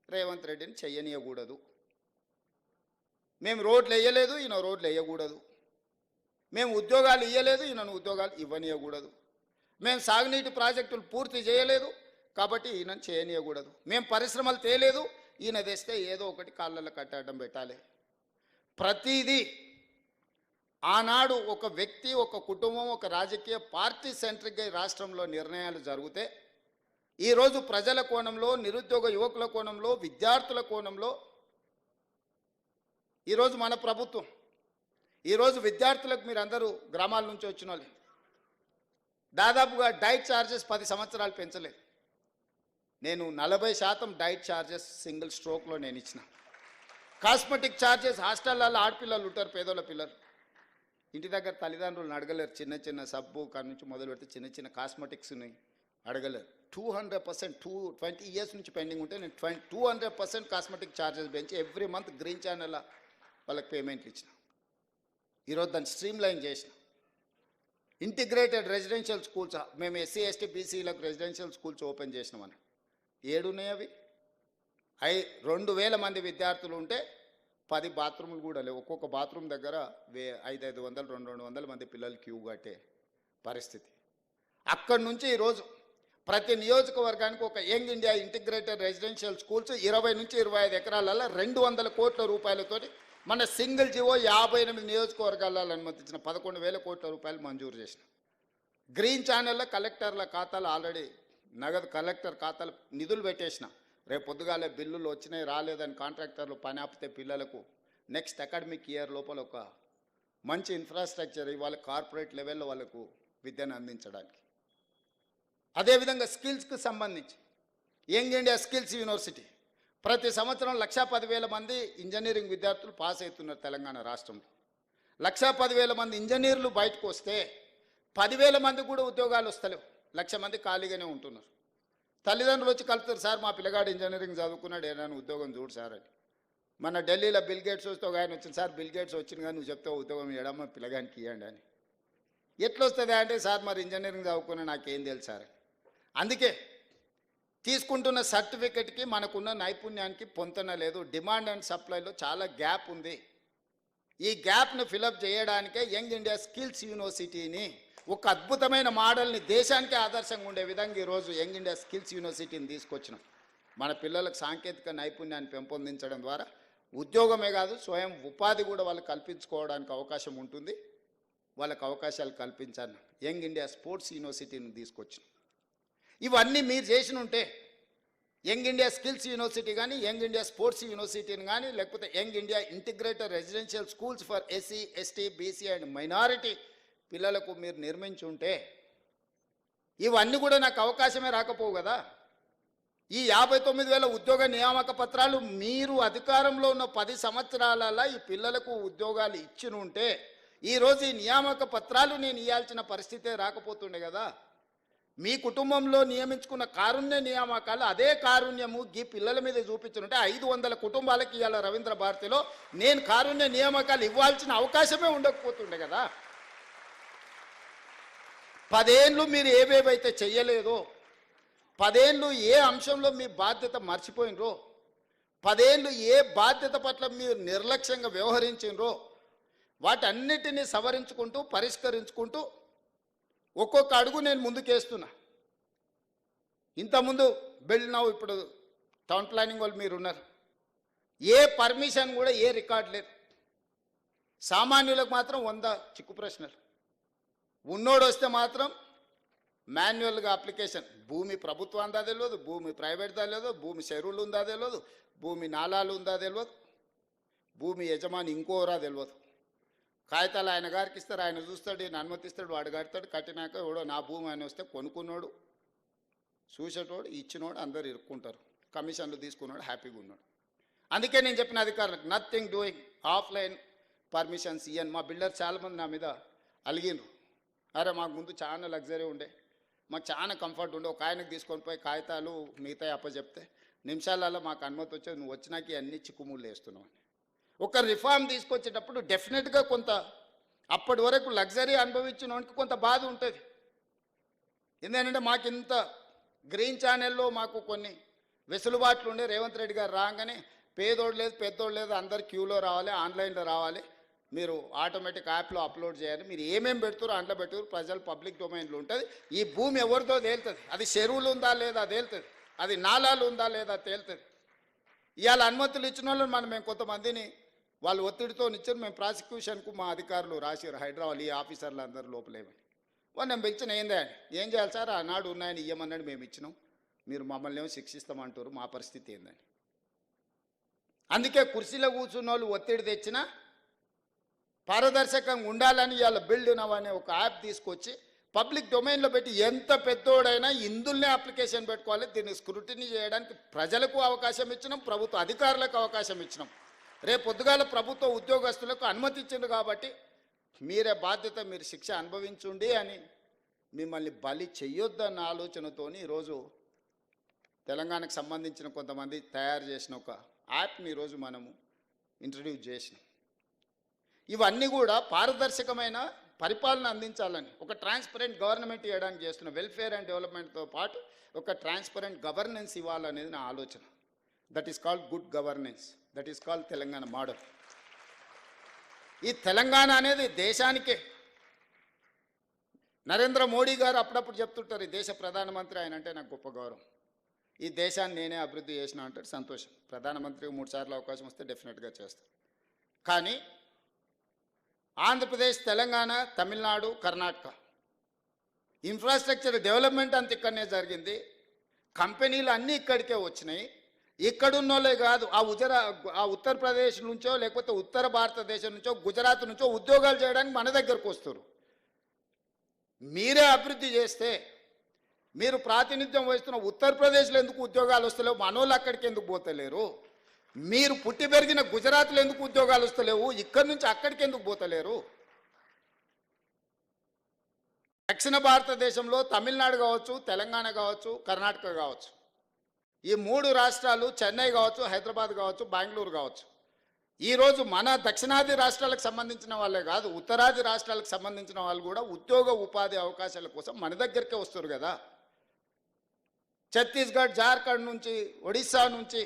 రేవంత్ రెడ్డిని చెయ్యనీయకూడదు, మేము రోడ్లు వేయలేదు ఈయన రోడ్లు వేయకూడదు, మేము ఉద్యోగాలు ఇవ్వలేదు ఈయనను ఉద్యోగాలు ఇవ్వనీయకూడదు, మేము సాగునీటి ప్రాజెక్టులు పూర్తి చేయలేదు కాబట్టి ఈయనను చేయనీయకూడదు, మేము పరిశ్రమలు తేలేదు ఈయన తెస్తే ఏదో ఒకటి కాళ్ళల్లో కట్టడం పెట్టాలి. ప్రతిదీ ఆనాడు ఒక వ్యక్తి, ఒక కుటుంబం, ఒక రాజకీయ పార్టీ సెంట్రిక్గా రాష్ట్రంలో నిర్ణయాలు జరిగితే ఈరోజు ప్రజల కోణంలో, నిరుద్యోగ యువకుల కోణంలో, విద్యార్థుల కోణంలో ఈరోజు మన ప్రభుత్వం, ఈరోజు విద్యార్థులకు మీరు అందరూ గ్రామాల నుంచి వచ్చిన వాళ్ళు దాదాపుగా డైట్ ఛార్జెస్ 10 సంవత్సరాలు పెంచలేదు. నేను 40% డైట్ ఛార్జెస్ సింగిల్ స్ట్రోక్లో నేను ఇచ్చిన. కాస్మెటిక్ ఛార్జెస్ హాస్టల్లో ఆడపిల్లలు ఉంటారు, పేదోళ్ళ పిల్లలు ఇంటి దగ్గర తల్లిదండ్రులను అడగలేరు. చిన్న చిన్న సబ్బు కాడ నుంచి మొదలు పెడితే చిన్న చిన్న కాస్మెటిక్స్ని అడగలేరు. 200% 20 ఇయర్స్ నుంచి పెండింగ్ ఉంటే నేను 200% కాస్మెటిక్ ఛార్జెస్ పెంచి ఎవ్రీ మంత్ గ్రీన్ ఛానల్ వాళ్ళకి పేమెంట్లు ఇచ్చిన. ఈరోజు దాన్ని స్ట్రీమ్ లైన్ చేసిన. ఇంటిగ్రేటెడ్ రెసిడెన్షియల్ స్కూల్స్ మేము ఎస్సీ ఎస్టీ బీసీలకు రెసిడెన్షియల్ స్కూల్స్ ఓపెన్ చేసినామని 7 ఉన్నాయి. అవి 2000 మంది విద్యార్థులు ఉంటే 10 బాత్రూములు కూడా లేవు. ఒక్కొక్క బాత్రూమ్ దగ్గర 500 200 మంది పిల్లలు క్యూ కట్టే పరిస్థితి. అక్కడి నుంచి ఈరోజు ప్రతి నియోజకవర్గానికి ఒక young India integrated residential schools 20 నుంచి 25 ఎకరాలలో 200 కోట్ల రూపాయలతో మన సింగిల్ జీవో 58 నియోజకవర్గాలలో అనుమతించిన 11,000 కోట్ల రూపాయలు మంజూరు చేసిన. గ్రీన్ ఛానల్లో కలెక్టర్ల ఖాతాలు ఆల్రెడీ నగదు కలెక్టర్ ఖాతాలు నిధులు పెట్టేసిన. రేపు పొద్దుగాలే బిల్లులు వచ్చినాయి రాలేదని కాంట్రాక్టర్లు పని ఆపితే పిల్లలకు నెక్స్ట్ అకాడమిక్ ఇయర్ లోపల ఒక మంచి ఇన్ఫ్రాస్ట్రక్చర్ ఇవాళ కార్పొరేట్ లెవెల్లో వాళ్ళకు విద్యను అందించడానికి. అదేవిధంగా స్కిల్స్కి సంబంధించి యంగ్ ఇండియా స్కిల్స్ యూనివర్సిటీ ప్రతి సంవత్సరం 1,10,000 మంది ఇంజనీరింగ్ విద్యార్థులు పాస్ అవుతున్నారు తెలంగాణ రాష్ట్రంలో. 1,10,000 మంది ఇంజనీర్లు బయటకు వస్తే 10,000 మంది కూడా ఉద్యోగాలు వస్తలేవు. 1,00,000 మంది ఖాళీగానే ఉంటున్నారు. తల్లిదండ్రులు వచ్చి కలుపుతారు, సార్ మా పిల్లగాడు ఇంజనీరింగ్ చదువుకున్నాడు ఏదైనా ఉద్యోగం చూడు సార్ అని. మన ఢిల్లీలో బిల్ గేట్స్ వస్తే ఒక ఆయన వచ్చింది, సార్ బిల్ గేట్స్ వచ్చింది కానీ నువ్వు చెప్తే ఉద్యోగం ఇవ్వడమ్మా పిల్లగానికి ఇవ్వండి అని. ఎట్లా వస్తుంది అంటే, సార్ మరి ఇంజనీరింగ్ చదువుకున్నా నాకేం తెలుసు సార్. అందుకే తీసుకుంటున్న సర్టిఫికెట్కి మనకున్న నైపుణ్యానికి పొంతన లేదు. డిమాండ్ అండ్ సప్లైలో చాలా గ్యాప్ ఉంది. ఈ గ్యాప్ను ఫిలప్ చేయడానికే యంగ్ ఇండియా స్కిల్స్ యూనివర్సిటీని ఒక అద్భుతమైన మోడల్ని దేశానికే ఆదర్శంగా ఉండే విధంగా ఈరోజు యంగ్ ఇండియా స్కిల్స్ యూనివర్సిటీని తీసుకొచ్చినాం. మన పిల్లలకు సాంకేతిక నైపుణ్యాన్ని పెంపొందించడం ద్వారా ఉద్యోగమే కాదు స్వయం ఉపాధి కూడా వాళ్ళకి కల్పించుకోవడానికి అవకాశం ఉంటుంది. వాళ్ళకి అవకాశాలు కల్పించాను యంగ్ ఇండియా స్పోర్ట్స్ యూనివర్సిటీని తీసుకొచ్చినాం. ఇవన్నీ మీరు చేసిన ఉంటే యంగ్ ఇండియా స్కిల్స్ యూనివర్సిటీ కానీ, యంగ్ ఇండియా స్పోర్ట్స్ యూనివర్సిటీని కానీ, లేకపోతే young India integrated residential schools for SC ST BC and minority పిల్లలకు మీరు నిర్మించి ఉంటే ఇవన్నీ కూడా నాకు అవకాశమే రాకపోవు కదా. ఈ 59,000 ఉద్యోగ నియామక పత్రాలు మీరు అధికారంలో ఉన్న 10 సంవత్సరాలలో ఈ పిల్లలకు ఉద్యోగాలు ఇచ్చి ఉంటే ఈరోజు ఈ నియామక పత్రాలు నేను ఇవ్వాల్సిన పరిస్థితే రాకపోతుండే కదా. మీ కుటుంబంలో నియమించుకున్న కారుణ్య నియామకాలు అదే కారుణ్యము ఈ పిల్లల మీద చూపించుంటే 500 కుటుంబాలకి ఇవాళ రవీంద్ర భారతిలో నేను కారుణ్య నియామకాలు ఇవ్వాల్సిన అవకాశమే ఉండకపోతుండే కదా. 10 ఏళ్ళు మీరు ఏవేవైతే చెయ్యలేదో, 10 ఏళ్ళు ఏ అంశంలో మీ బాధ్యత మర్చిపోయినరో, 10 ఏళ్ళు ఏ బాధ్యత పట్ల మీరు నిర్లక్ష్యంగా వ్యవహరించినరో వాటన్నిటినీ సవరించుకుంటూ పరిష్కరించుకుంటూ ఒక్కొక్క అడుగు నేను ముందుకేస్తున్నా. ఇంతకుముందు బిల్డ్ నౌ ఇప్పుడు టౌన్ ప్లానింగ్ వాళ్ళు మీరు ఉన్నారు. ఏ పర్మిషన్ కూడా ఏ రికార్డు లేదు. సామాన్యులకు మాత్రం 100 చిక్కు ప్రశ్నలు. ఉన్నోడు వస్తే మాత్రం మాన్యువల్గా అప్లికేషన్. భూమి ప్రభుత్వం ఉందా తెలియదు, భూమి ప్రైవేట్దా తెలియదు, భూమి చెరువులు ఉందా తెలియదు, భూమి నాలాలు ఉందా తెలియదు, భూమి యజమాని ఇంకోరా తెలియదు. కాగితాలు ఆయన గారికి ఇస్తారు, ఆయన చూస్తాడు, ఈయన అనుమతిస్తాడు, వాడు కడతాడు. కట్టినాక ఎవడో నా భూమి అని వస్తే కొనుక్కున్నాడు, చూసేటోడు, ఇచ్చినోడు అందరు ఇరుక్కుంటారు. కమిషన్లు తీసుకున్నాడు, హ్యాపీగా ఉన్నాడు. అందుకే నేను చెప్పిన అధికారులకు నథింగ్ డూయింగ్, ఆఫ్లైన్ పర్మిషన్స్ ఇయ్యను. మా బిల్డర్ చాలామంది నా మీద అలిగినరు, అరే మాకు ముందు చాలా లగ్జరీ ఉండే, మాకు చాలా కంఫర్ట్ ఉండే, ఒక ఆయనకు తీసుకొని పోయి కాగితాలు మిగతా అప్పచెప్తే నిమిషాలలో మాకు అనుమతి వచ్చేది, నువ్వు వచ్చినాక అన్ని చిక్కుముళ్ళు వేస్తున్నావు అని. ఒక రిఫార్మ్ తీసుకొచ్చేటప్పుడు డెఫినెట్గా కొంత అప్పటి వరకు లగ్జరీ అనుభవించిన వానికి కొంత బాధ ఉంటుంది. ఎందుకంటే మాకు ఇంత గ్రీన్ ఛానల్లో మాకు కొన్ని వెసులుబాట్లు ఉండే. రేవంత్ రెడ్డి గారు రాగానే పేదోడు లేదు పెద్దోడు లేదు అందరు క్యూలో రావాలి, ఆన్లైన్లో రావాలి, మీరు ఆటోమేటిక్ యాప్లో అప్లోడ్ చేయాలి, మీరు ఏమేమి పెడుతారో అందులో పెట్టుకురు, ప్రజలు పబ్లిక్ డొమైన్లో ఉంటుంది. ఈ భూమి ఎవరిదో తేలుతుంది, అది చెరువులు ఉందా లేదా తేలుతుంది, అది నాలాలు ఉందా లేదా తేలుతుంది. ఇవాళ అనుమతులు ఇచ్చిన వాళ్ళని మేము కొంతమందిని వాళ్ళు ఒత్తిడితో ఇచ్చారు. మేము ప్రాసిక్యూషన్కు మా అధికారులు రాశారు హైదరాబాద్, ఈ ఆఫీసర్లు అందరూ లోపలేమని. వాళ్ళు నేను పిలిచిన ఏందే అని, ఏం చేయాలి సార్, ఆనాడు ఉన్నాయని ఇవ్వమన్నాడు, మేము ఇచ్చినాం, మీరు మమ్మల్ని ఏమో శిక్షిస్తామంటారు, మా పరిస్థితి ఏందని. అందుకే కుర్చీలో కూర్చున్న వాళ్ళు ఒత్తిడి తెచ్చినా పారదర్శకంగా ఉండాలని ఇవాళ బిల్డ్ నవ్ అనే ఒక యాప్ తీసుకొచ్చి పబ్లిక్ డొమైన్లో పెట్టి ఎంత పెద్దోడైనా ఇందులోనే అప్లికేషన్ పెట్టుకోవాలి. దీన్ని స్క్రూటినీ చేయడానికి ప్రజలకు అవకాశం ఇచ్చినాం, ప్రభుత్వ అధికారులకు అవకాశం ఇచ్చినాం. రేపు పొద్దుగాల ప్రభుత్వ ఉద్యోగస్తులకు అనుమతి ఇచ్చింది కాబట్టి మీరే బాధ్యత, మీరు శిక్ష అనుభవించుండి అని మిమ్మల్ని బలి చెయ్యొద్దన్న ఆలోచనతోని ఈరోజు తెలంగాణకు సంబంధించిన కొంతమంది తయారు చేసిన ఒక యాప్ని ఈరోజు మనము ఇంట్రడ్యూస్ చేసినాం. ఇవన్నీ కూడా పారదర్శకమైన పరిపాలన అందించాలని, ఒక ట్రాన్స్పరెంట్ గవర్నమెంట్ ఇవ్వడానికి చేస్తున్న వెల్ఫేర్ అండ్ డెవలప్మెంట్తో పాటు ఒక ట్రాన్స్పరెంట్ గవర్నెన్స్ ఇవ్వాలనేది నా ఆలోచన. That is called good governance, that is called Telangana model. ఈ తెలంగాణ అనేది దేశానికే. నరేంద్ర మోడీ గారు అప్పుడప్పుడు చెప్తుంటారు, ఈ దేశ ప్రధానమంత్రి ఆయన అంటే నాకు గొప్ప గౌరవం, ఈ దేశాన్ని నేనే అభివృద్ధి చేసిన అంటాడు. సంతోషం, ప్రధానమంత్రికి 3 సార్లు అవకాశం వస్తే డెఫినెట్గా చేస్తారు. కానీ ఆంధ్రప్రదేశ్, తెలంగాణ, తమిళనాడు, కర్ణాటక ఇన్ఫ్రాస్ట్రక్చర్ డెవలప్మెంట్ అంత ఇక్కడనే జరిగింది. కంపెనీలు అన్నీ ఇక్కడికే వచ్చినాయి. ఇక్కడున్నోళ్ళే కాదు, ఆ ఉత్తరప్రదేశ్ నుంచో లేకపోతే ఉత్తర భారతదేశం నుంచో గుజరాత్ నుంచో ఉద్యోగాలు చేయడానికి మన దగ్గరకు వస్తారు. మీరే అభివృద్ధి చేస్తే, మీరు ప్రాతినిధ్యం వహిస్తున్న ఉత్తరప్రదేశ్లో ఎందుకు ఉద్యోగాలు వస్తలేవు, మనోళ్ళు అక్కడికి ఎందుకు పోతలేరు? మీరు పుట్టి పెరిగిన గుజరాత్లో ఎందుకు ఉద్యోగాలు వస్తలేవు, ఇక్కడి నుంచి అక్కడికి ఎందుకు పోతలేరు? దక్షిణ భారతదేశంలో తమిళనాడు కావచ్చు, తెలంగాణ కావచ్చు, కర్ణాటక కావచ్చు, ఈ 3 రాష్ట్రాలు, చెన్నై కావచ్చు, హైదరాబాద్ కావచ్చు, బెంగళూరు కావచ్చు, ఈరోజు మన దక్షిణాది రాష్ట్రాలకు సంబంధించిన వాళ్ళే కాదు, ఉత్తరాది రాష్ట్రాలకు సంబంధించిన వాళ్ళు కూడా ఉద్యోగ ఉపాధి అవకాశాల కోసం మన దగ్గరికే వస్తారు కదా. ఛత్తీస్గఢ్, జార్ఖండ్ నుంచి, ఒడిశా నుంచి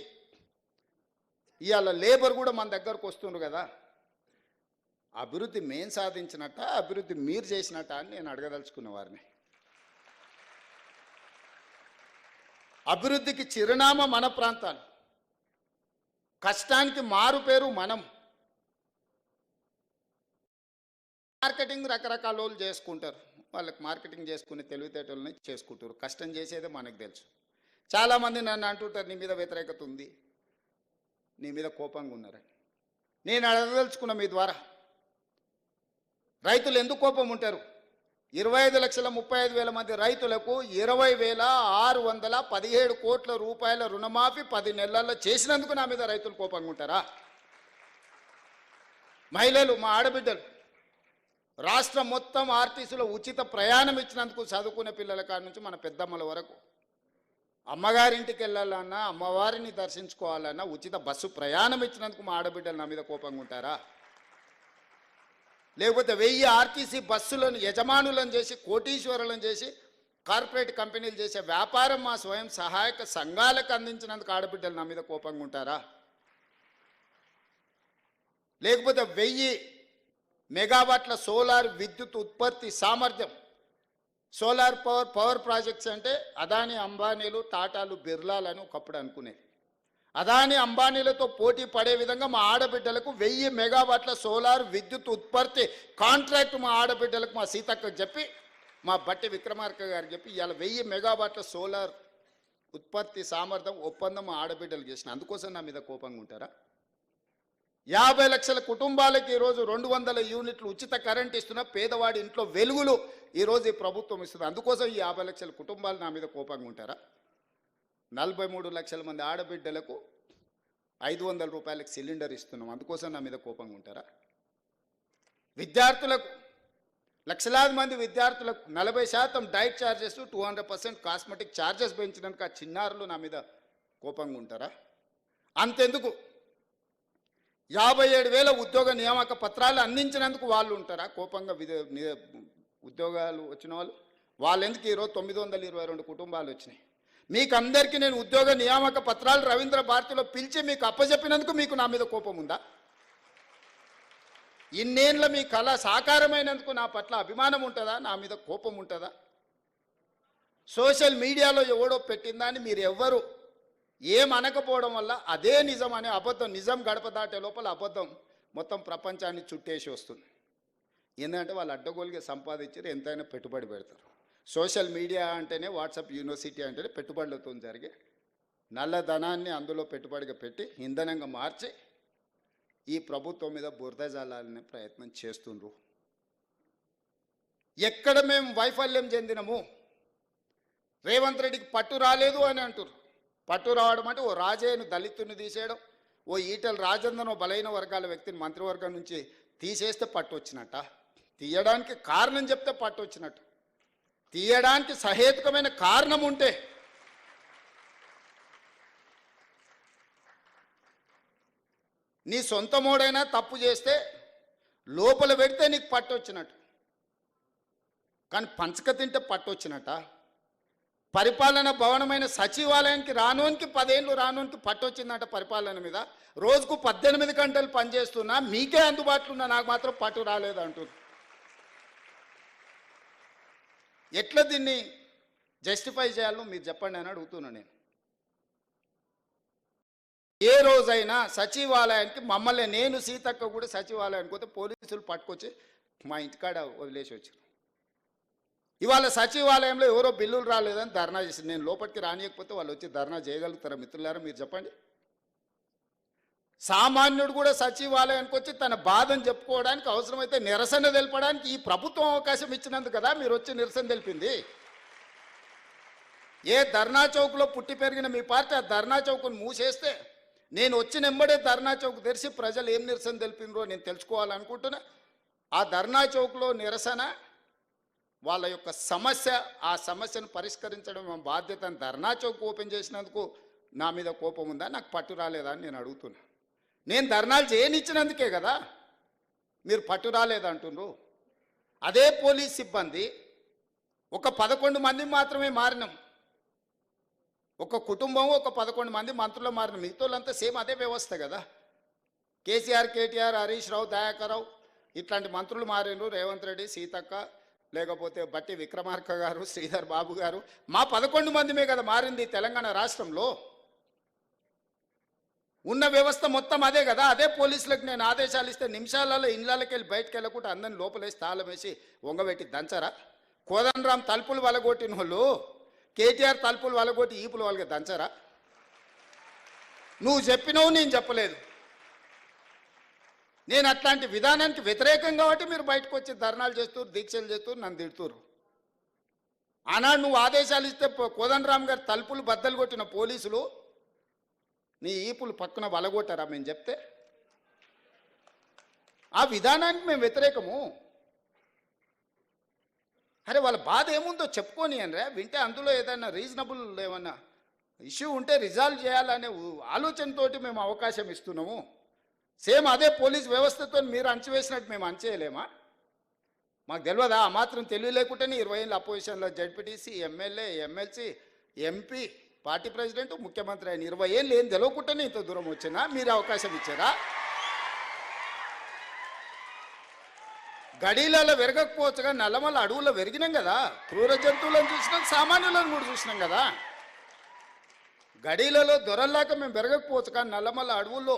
ఇవాళ లేబర్ కూడా మన దగ్గరకు వస్తుండ్రు కదా. అభివృద్ధి మేం సాధించినట్ట, అభివృద్ధి మీరు చేసినట్ట అని నేను అడగదలుచుకున్న వారిని. అభివృద్ధికి చిరునామా మన ప్రాంతాలు, కష్టానికి మారు పేరు మనం. మార్కెటింగ్ రకరకాల వాళ్ళు చేసుకుంటారు, వాళ్ళకి మార్కెటింగ్ చేసుకునే తెలివితేటలని చేసుకుంటారు. కష్టం చేసేదే మనకు తెలుసు. చాలామంది నన్ను అంటుంటారు, నీ మీద వ్యతిరేకత ఉంది, నీ మీద కోపంగా ఉన్నారని. నేను అడగదలుచుకున్న మీ ద్వారా, రైతులు ఎందుకు కోపం ఉంటారు? 25,35,000 మంది రైతులకు 20,617 కోట్ల రూపాయల రుణమాఫీ 10 నెలల్లో చేసినందుకు నా మీద రైతులు కోపంగా ఉంటారా? మహిళలు, మా ఆడబిడ్డలు, రాష్ట్రం మొత్తం ఆర్టీసీలో ఉచిత ప్రయాణం ఇచ్చినందుకు చదువుకునే పిల్లల కాడి నుంచి మన పెద్దమ్మల వరకు అమ్మగారింటికి వెళ్ళాలన్నా, అమ్మవారిని దర్శించుకోవాలన్నా ఉచిత బస్సు ప్రయాణం ఇచ్చినందుకు మా ఆడబిడ్డలు నా మీద కోపంగా ఉంటారా? లేకపోతే 1000 ఆర్టీసీ బస్సులను యజమానులను చేసి, కోటీశ్వరులను చేసి, కార్పొరేట్ కంపెనీలు చేసే వ్యాపారం మా స్వయం సహాయక సంఘాలకు అందించినందుకు ఆడబిడ్డలు నా మీద కోపంగా ఉంటారా? లేకపోతే 1000 మెగావాట్ల సోలార్ విద్యుత్ ఉత్పత్తి సామర్థ్యం, సోలార్ పవర్ ప్రాజెక్ట్స్ అంటే అదాని, అంబానీలు, టాటాలు, బిర్లాలని ఒకప్పుడు అనుకునేది. అదాని, అంబానీలతో పోటీ పడే విధంగా మా ఆడబిడ్డలకు 1000 మెగావాట్ల సోలార్ విద్యుత్ ఉత్పత్తి కాంట్రాక్ట్ మా ఆడబిడ్డలకు, మా సీతక్కకు చెప్పి, మా బట్టి విక్రమార్క గారికి చెప్పి ఇవాళ 1000 మెగావాట్ల సోలార్ ఉత్పత్తి సామర్థ్యం ఒప్పందం మా ఆడబిడ్డలు చేసిన. అందుకోసం నా మీద కోపంగా ఉంటారా? 50 లక్షల కుటుంబాలకి ఈరోజు 200 యూనిట్లు ఉచిత కరెంట్ ఇస్తున్న పేదవాడి ఇంట్లో వెలుగులు ఈరోజు ఈ ప్రభుత్వం ఇస్తుంది. అందుకోసం ఈ 50 లక్షల కుటుంబాలు నా మీద కోపంగా ఉంటారా? 43 లక్షల మంది ఆడబిడ్డలకు 500 రూపాయలకు సిలిండర్ ఇస్తున్నాం, అందుకోసం నా మీద కోపంగా ఉంటారా? విద్యార్థులకు, లక్షలాది మంది విద్యార్థులకు 40% డైట్ ఛార్జెస్, 200% కాస్మెటిక్ ఛార్జెస్ పెంచినందుకు ఆ చిన్నారులు నా మీద కోపంగా ఉంటారా? అంతెందుకు 57,000 ఉద్యోగ నియామక పత్రాలు అందించినందుకు వాళ్ళు ఉంటారా కోపంగా? ఉద్యోగాలు వచ్చిన వాళ్ళు ఎందుకు ఈరోజు 922 కుటుంబాలు వచ్చినాయి. మీకు అందరికీ నేను ఉద్యోగ నియామక పత్రాలు రవీంద్ర భారతిలో పిలిచి మీకు అప్పచెప్పినందుకు మీకు నా మీద కోపం ఉందా? ఇన్నేళ్ళ మీ కళ సాకారమైనందుకు నా పట్ల అభిమానం ఉంటుందా? నా మీద కోపం ఉంటుందా? సోషల్ మీడియాలో ఎవడో పెట్టిందని మీరు ఎవ్వరు ఏమనకపోవడం వల్ల అదే నిజం అనే అబద్ధం, నిజం గడప దాటే లోపల అబద్ధం మొత్తం ప్రపంచాన్ని చుట్టేసి వస్తుంది. ఎందుకంటే వాళ్ళు అడ్డగోలుగా సంపాదించారు, ఎంతైనా పెట్టుబడి పెడతారు. సోషల్ మీడియా అంటేనే వాట్సాప్ యూనివర్సిటీ అంటేనే పెట్టుబడులతో జరిగే నల్లధనాన్ని అందులో పెట్టుబడిగా పెట్టి ఇంధనంగా మార్చి ఈ ప్రభుత్వం మీద బురద జల్లాలనే ప్రయత్నం చేస్తుండ్రు. ఎక్కడ మేము వైఫల్యం చెందినము, రేవంత్ రెడ్డికి పట్టు రాలేదు అని అంటారు. పట్టు రావడం అంటే ఓ రాజయ్యను దళితుని తీసేయడం, ఓ ఈటల రాజేందర్ ఓ బలైన వర్గాల వ్యక్తిని మంత్రివర్గం నుంచి తీసేస్తే పట్టు వచ్చినట్ట, తీయడానికి కారణం చెప్తే పట్టు వచ్చినట్టు, తీయడానికి సహేతుకమైన కారణం ఉంటే నీ సొంత మోడైనా తప్పు చేస్తే లోపల పెడితే నీకు పట్టు వచ్చినట్టు, కానీ పంచక తింటే పట్టు వచ్చినట్ట. పరిపాలన భవనమైన సచివాలయానికి రానోనికి 10 ఏళ్ళు రానోనికి పట్టు వచ్చిందంట పరిపాలన మీద. రోజుకు 18 గంటలు పనిచేస్తున్నా మీకే అందుబాటులో ఉన్నా నాకు మాత్రం పట్టు రాలేదు అంటుంది. ఎట్లా దీన్ని జస్టిఫై చేయాలో మీరు చెప్పండి అని అడుగుతున్నా నేను. ఏ రోజైనా సచివాలయానికి మమ్మల్ని, నేను సీతక్క కూడా సచివాలయానికి పోతే పోలీసులు పట్టుకొచ్చి మా ఇంటికాడ వదిలేసి వచ్చారు. ఇవాళ సచివాలయంలో ఎవరో బిల్లులు రాలేదని ధర్నా చేసింది. నేను లోపలికి రానియకపోతే వాళ్ళు వచ్చి ధర్నా చేయగలుగుతారా మిత్రులారా? మీరు చెప్పండి. సామాన్యుడు కూడా సచివాలయానికి వచ్చి తన బాధను చెప్పుకోవడానికి, అవసరమైతే నిరసన తెలపడానికి ఈ ప్రభుత్వం అవకాశం ఇచ్చినందుకు కదా మీరు వచ్చి నిరసన తెలిపింది. ఏ ధర్నా చౌక్లో పుట్టి పెరిగిన మీ పార్టీ ఆ ధర్నా చౌక్ను మూసేస్తే నేను వచ్చిన ఎంబడే ధర్నా చౌక్ తెరిచి ప్రజలు ఏం నిరసన తెలిపినరో నేను తెలుసుకోవాలనుకుంటున్నా. ఆ ధర్నా చౌక్లో నిరసన వాళ్ళ యొక్క సమస్య, ఆ సమస్యను పరిష్కరించడం మా బాధ్యత. ధర్నా చౌక్ ఓపెన్ చేసినందుకు నా మీద కోపం ఉందా, నాకు పట్టు రాలేదా అని నేను అడుగుతున్నా. నేను ధర్నాలు చేయనిచ్చినందుకే కదా మీరు పట్టు రాలేదంటుండ్రు. అదే పోలీస్ సిబ్బంది ఒక 11 మంది మాత్రమే మారినాం. ఒక కుటుంబం ఒక 11 మంది మంత్రులు మారిన, మిగతాళ్ళంతా సేమ్ అదే వ్యవస్థ కదా. కేసీఆర్, కేటీఆర్, హరీష్ రావు, దయాకర్ రావు ఇట్లాంటి మంత్రులు మారినరు. రేవంత్ రెడ్డి, సీతక్క, లేకపోతే బట్టి విక్రమార్క గారు, శ్రీధర్ బాబు గారు, మా 11 మందిమే కదా మారింది తెలంగాణ రాష్ట్రంలో. ఉన్న వ్యవస్థ మొత్తం అదే కదా. అదే పోలీసులకు నేను ఆదేశాలు ఇస్తే నిమిషాలలో ఇళ్ళకి వెళ్ళి బయటకు వెళ్ళకుండా అందరిని లోపలేసి తాళం వేసి వంగబెట్టి దంచరా? కోదండరాం తలుపులు వలగొట్టిన వాళ్ళు కేటీఆర్ తలుపులు వలగొట్టి ఈపులు వాళ్ళకి దంచరా? నువ్వు చెప్పినావు, నేను చెప్పలేదు. నేను అట్లాంటి విధానానికి వ్యతిరేకం కాబట్టి మీరు బయటకు వచ్చి ధర్నాలు చేస్తూరు, దీక్షలు చేస్తూరు, నన్ను తిడుతురు. ఆనాడు నువ్వు ఆదేశాలు ఇస్తే కోదండరామ్ గారు తలుపులు బద్దలు కొట్టిన పోలీసులు నీ ఈపులు పక్కన వలగొట్టారా మేము చెప్తే? ఆ విధానానికి మేము వ్యతిరేకము. అరే వాళ్ళ బాధ ఏముందో చెప్పుకొని అనరా, వింటే అందులో ఏదైనా రీజనబుల్ ఏమన్నా ఇష్యూ ఉంటే రిజాల్వ్ చేయాలనే ఆలోచనతోటి మేము అవకాశం ఇస్తున్నాము. సేమ్ అదే పోలీస్ వ్యవస్థతో మీరు అంచవేసినట్టు మేము అంచేయలేమా? మాకు తెలియదా? ఆ మాత్రం తెలివి లేకుండానే 20 ఏళ్ళ అపోజిషన్లో ZPTC, MLA, MLC, MP, party president, ముఖ్యమంత్రి అయిన 20 ఏళ్ళు ఏం తెలియకుండానే ఇంత దూరం వచ్చినా మీరు అవకాశం ఇచ్చారా? గడీలలో వెరగకపోవచ్చుగా నల్లమల్ల అడవుల్లో వెరిగినాం కదా. క్రూర జంతువులను చూసినాం, సామాన్యులను కూడా చూసినాం కదా. గడీలలో దొరల్లాక మేము పెరగకపోవచ్చు, కానీ నల్లమల్ల అడవుల్లో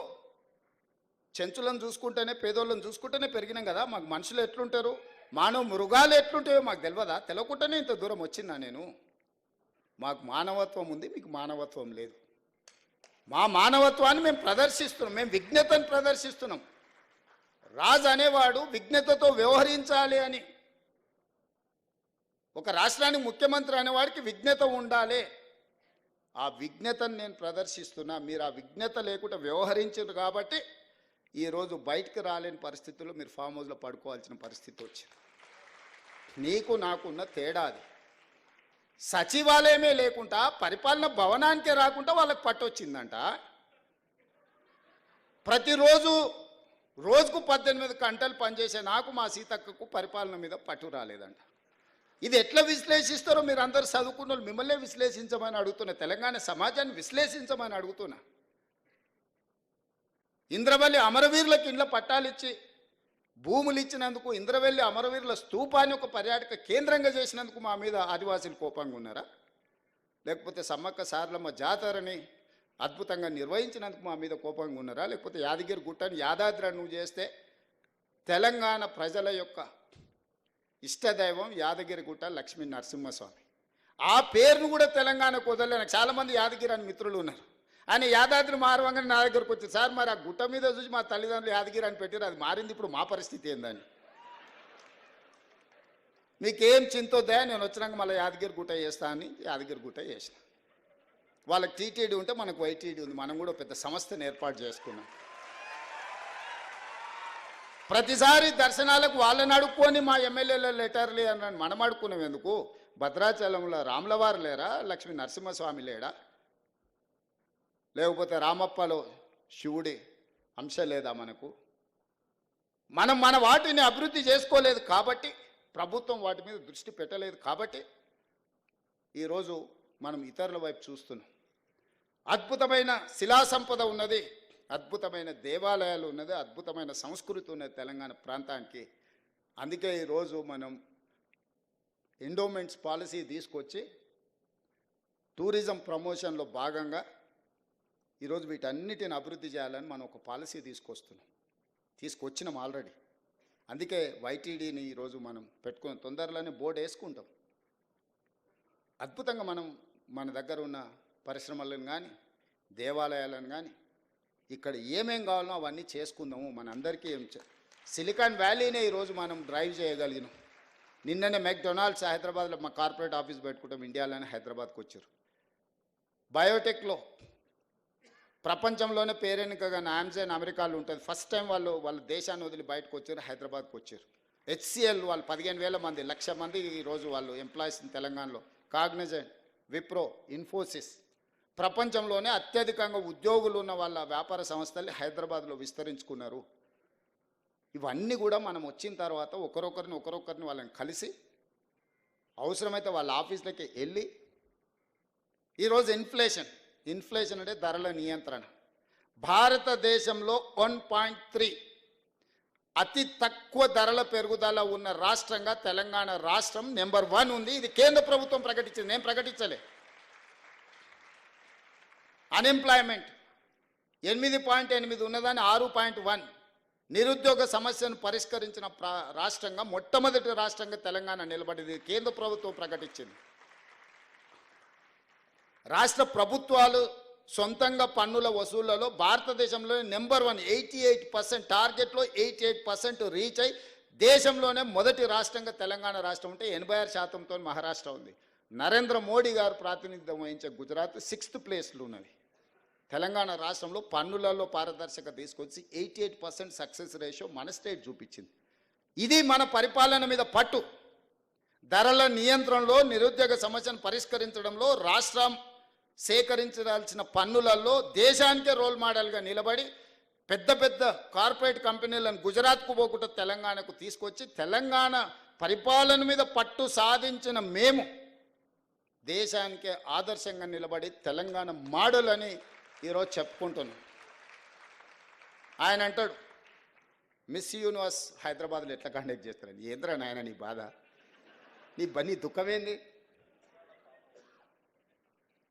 చెంచులను చూసుకుంటేనే, పేదోళ్ళని చూసుకుంటేనే పెరిగినాం కదా. మాకు మనుషులు ఎట్లుంటారు, మానవ మృగాలు ఎట్లుంటాయో మాకు తెలియదా? తెలియకుండానే ఇంత దూరం వచ్చిందా నేను? మాకు మానవత్వం ఉంది, మీకు మానవత్వం లేదు. మా మానవత్వాన్ని మేము ప్రదర్శిస్తున్నాం, మేము విజ్ఞతను ప్రదర్శిస్తున్నాం. రాజు అనేవాడు విజ్ఞతతో వ్యవహరించాలి అని. ఒక రాష్ట్రానికి ముఖ్యమంత్రి అనేవాడికి విజ్ఞత ఉండాలి. ఆ విజ్ఞతను నేను ప్రదర్శిస్తున్నా. మీరు ఆ విజ్ఞత లేకుండా వ్యవహరించారు కాబట్టి ఈరోజు బయటకు రాలేని పరిస్థితుల్లో మీరు ఫామ్ హౌస్లో పడుకోవాల్సిన పరిస్థితి వచ్చింది. నీకు నాకున్న తేడా అది. సచివాలయమే లేకుండా, పరిపాలన భవనానికే రాకుండా వాళ్ళకి పట్టొచ్చిందంట. ప్రతిరోజు రోజుకు 18 గంటలు పనిచేసే నాకు, మా సీతక్కకు పరిపాలన మీద పట్టు రాలేదంట. ఇది ఎట్లా విశ్లేషిస్తారో మీరు అందరూ చదువుకున్న వాళ్ళు మిమ్మల్నే విశ్లేషించమని అడుగుతున్నా. తెలంగాణ సమాజాన్ని విశ్లేషించమని అడుగుతున్నా. ఇంద్రవల్లి అమరవీరులకు ఇండ్ల పట్టాలిచ్చి భూములు ఇచ్చినందుకు, ఇంద్రవల్లి అమరవీరుల స్తూపాన్ని ఒక పర్యాటక కేంద్రంగా చేసినందుకు మా మీద ఆదివాసీలు కోపంగా ఉన్నారా? లేకపోతే సమ్మక్క సారలమ్మ జాతరని అద్భుతంగా నిర్వహించినందుకు మా మీద కోపంగా ఉన్నారా? లేకపోతే యాదగిరి గుట్టని యాదాద్రి నువ్వు చేస్తే తెలంగాణ ప్రజల యొక్క ఇష్టదైవం యాదగిరిగుట్ట లక్ష్మీ నరసింహస్వామి. ఆ పేరును కూడా తెలంగాణకు వదలలేను. చాలామంది యాదగిరి అని మిత్రులు ఉన్నారు. ఆయన యాదాద్రి మారవంగానే నా దగ్గరకు వచ్చి, సార్ మరి ఆ గుట్ట మీద చూసి మా తల్లిదండ్రులు యాదగిరి అని పెట్టారు, అది మారింది, ఇప్పుడు మా పరిస్థితి ఏందని. మీకేం చింతొద్దా, నేను వచ్చినాక మళ్ళీ యాదగిరి గుట్ట చేస్తా అని యాదగిరి గుట్ట చేసిన. వాళ్ళకి టీటీడీ ఉంటే మనకు వైటీడీ ఉంది. మనం కూడా పెద్ద సంస్థను ఏర్పాటు చేసుకున్నాం. ప్రతిసారి దర్శనాలకు వాళ్ళని అడుక్కొని మా ఎమ్మెల్యేల లెటర్లు అని మనం అడుక్కున్నాం ఎందుకు? భద్రాచలంలో రాములవారు లేరా? లక్ష్మీ నరసింహస్వామి లేడా? లేకపోతే రామప్పలో శివుడి అంశ లేదా మనకు? మనం మన వాటిని అభివృద్ధి చేసుకోలేదు కాబట్టి, ప్రభుత్వం వాటి మీద దృష్టి పెట్టలేదు కాబట్టి ఈరోజు మనం ఇతరుల వైపు చూస్తున్నాం. అద్భుతమైన శిలా సంపద ఉన్నది, అద్భుతమైన దేవాలయాలు ఉన్నది, అద్భుతమైన సంస్కృతి ఉన్నది తెలంగాణ ప్రాంతానికి. అందుకే ఈరోజు మనం ఎండోమెంట్స్ పాలసీ తీసుకొచ్చి టూరిజం ప్రమోషన్లో భాగంగా ఈరోజు వీటన్నిటిని అభివృద్ధి చేయాలని మనం ఒక పాలసీ తీసుకొచ్చినాం ఆల్రెడీ. అందుకే వైటీడీని ఈరోజు మనం పెట్టుకుని తొందరలోనే బోర్డు వేసుకుంటాం. అద్భుతంగా మనం మన దగ్గర ఉన్న పరిశ్రమలను కానీ దేవాలయాలను కానీ ఇక్కడ ఏమేం కావాలో అవన్నీ చేసుకుందాము. మన అందరికీ సిలికాన్ వ్యాలీనే ఈరోజు మనం డ్రైవ్ చేయగలిగినాం. నిన్ననే మెక్డొనాల్డ్స్ హైదరాబాద్లో మా కార్పొరేట్ ఆఫీస్ పెట్టుకుంటాం, ఇండియాలోనే హైదరాబాద్కి వచ్చారు. బయోటెక్లో ప్రపంచంలోనే పేరెన్నికగా ఆమ్జాన్ అమెరికాలో ఉంటుంది. ఫస్ట్ టైం వాళ్ళ దేశాన్ని వదిలి బయటకు వచ్చారు, హైదరాబాద్కి వచ్చారు. హెచ్సిఎల్ వాళ్ళు 15,000 మంది, 1,00,000 మంది ఈరోజు వాళ్ళు ఎంప్లాయీస్ తెలంగాణలో. కాగ్నిజెంట్, విప్రో, ఇన్ఫోసిస్, ప్రపంచంలోనే అత్యధికంగా ఉద్యోగులు ఉన్న వాళ్ళ వ్యాపార సంస్థలు హైదరాబాద్లో విస్తరించుకున్నారు. ఇవన్నీ కూడా మనం వచ్చిన తర్వాత ఒకరొకరిని వాళ్ళని కలిసి అవసరమైతే వాళ్ళ ఆఫీసులకి వెళ్ళి ఈరోజు ఇన్ఫ్లేషన్ అంటే ధరల నియంత్రణ. భారతదేశంలో 1.3 అతి తక్కువ ధరల పెరుగుదల ఉన్న రాష్ట్రంగా తెలంగాణ రాష్ట్రం నెంబర్ 1 ఉంది. ఇది కేంద్ర ప్రభుత్వం ప్రకటించింది, నేను ప్రకటించలే. అన్ఎంప్లాయ్మెంట్ 8.8 ఉన్నదాన్ని 6.1. నిరుద్యోగ సమస్యను పరిష్కరించిన రాష్ట్రంగా మొట్టమొదటి రాష్ట్రంగా తెలంగాణ నిలబడింది, కేంద్ర ప్రభుత్వం ప్రకటించింది. రాష్ట్ర ప్రభుత్వాలు సొంతంగా పన్నుల వసూళ్లలో భారతదేశంలో నెంబర్ 1, 88%. టార్గెట్లో 88% రీచ్ అయి దేశంలోనే మొదటి రాష్ట్రంగా తెలంగాణ రాష్ట్రం ఉంటే 86%తో మహారాష్ట్ర ఉంది. నరేంద్ర మోడీ గారు ప్రాతినిధ్యం వహించే గుజరాత్ 6th ప్లేస్లో ఉన్నది. తెలంగాణ రాష్ట్రంలో పన్నులలో పారదర్శకత తీసుకొచ్చి 88% సక్సెస్ రేషియో మన స్టేట్ చూపించింది. ఇది మన పరిపాలన మీద పట్టు. ధరల నియంత్రణలో, నిరుద్యోగ సమస్యను పరిష్కరించడంలో, రాష్ట్రం సేకరించాల్సిన పన్నులలో దేశానికే రోల్ మోడల్గా నిలబడి పెద్ద పెద్ద కార్పొరేట్ కంపెనీలను గుజరాత్కు పోకుండా తెలంగాణకు తీసుకొచ్చి తెలంగాణ పరిపాలన మీద పట్టు సాధించిన మేము దేశానికే ఆదర్శంగా నిలబడి తెలంగాణ మోడల్ అని ఈరోజు చెప్పుకుంటున్నాం. ఆయన అంటాడు, మిస్ యూనివర్స్ హైదరాబాద్లో ఎట్లా కండక్ట్ చేస్తారని. ఏంద్రా నాయన నీ బాధ, నీ దుఃఖమేంది?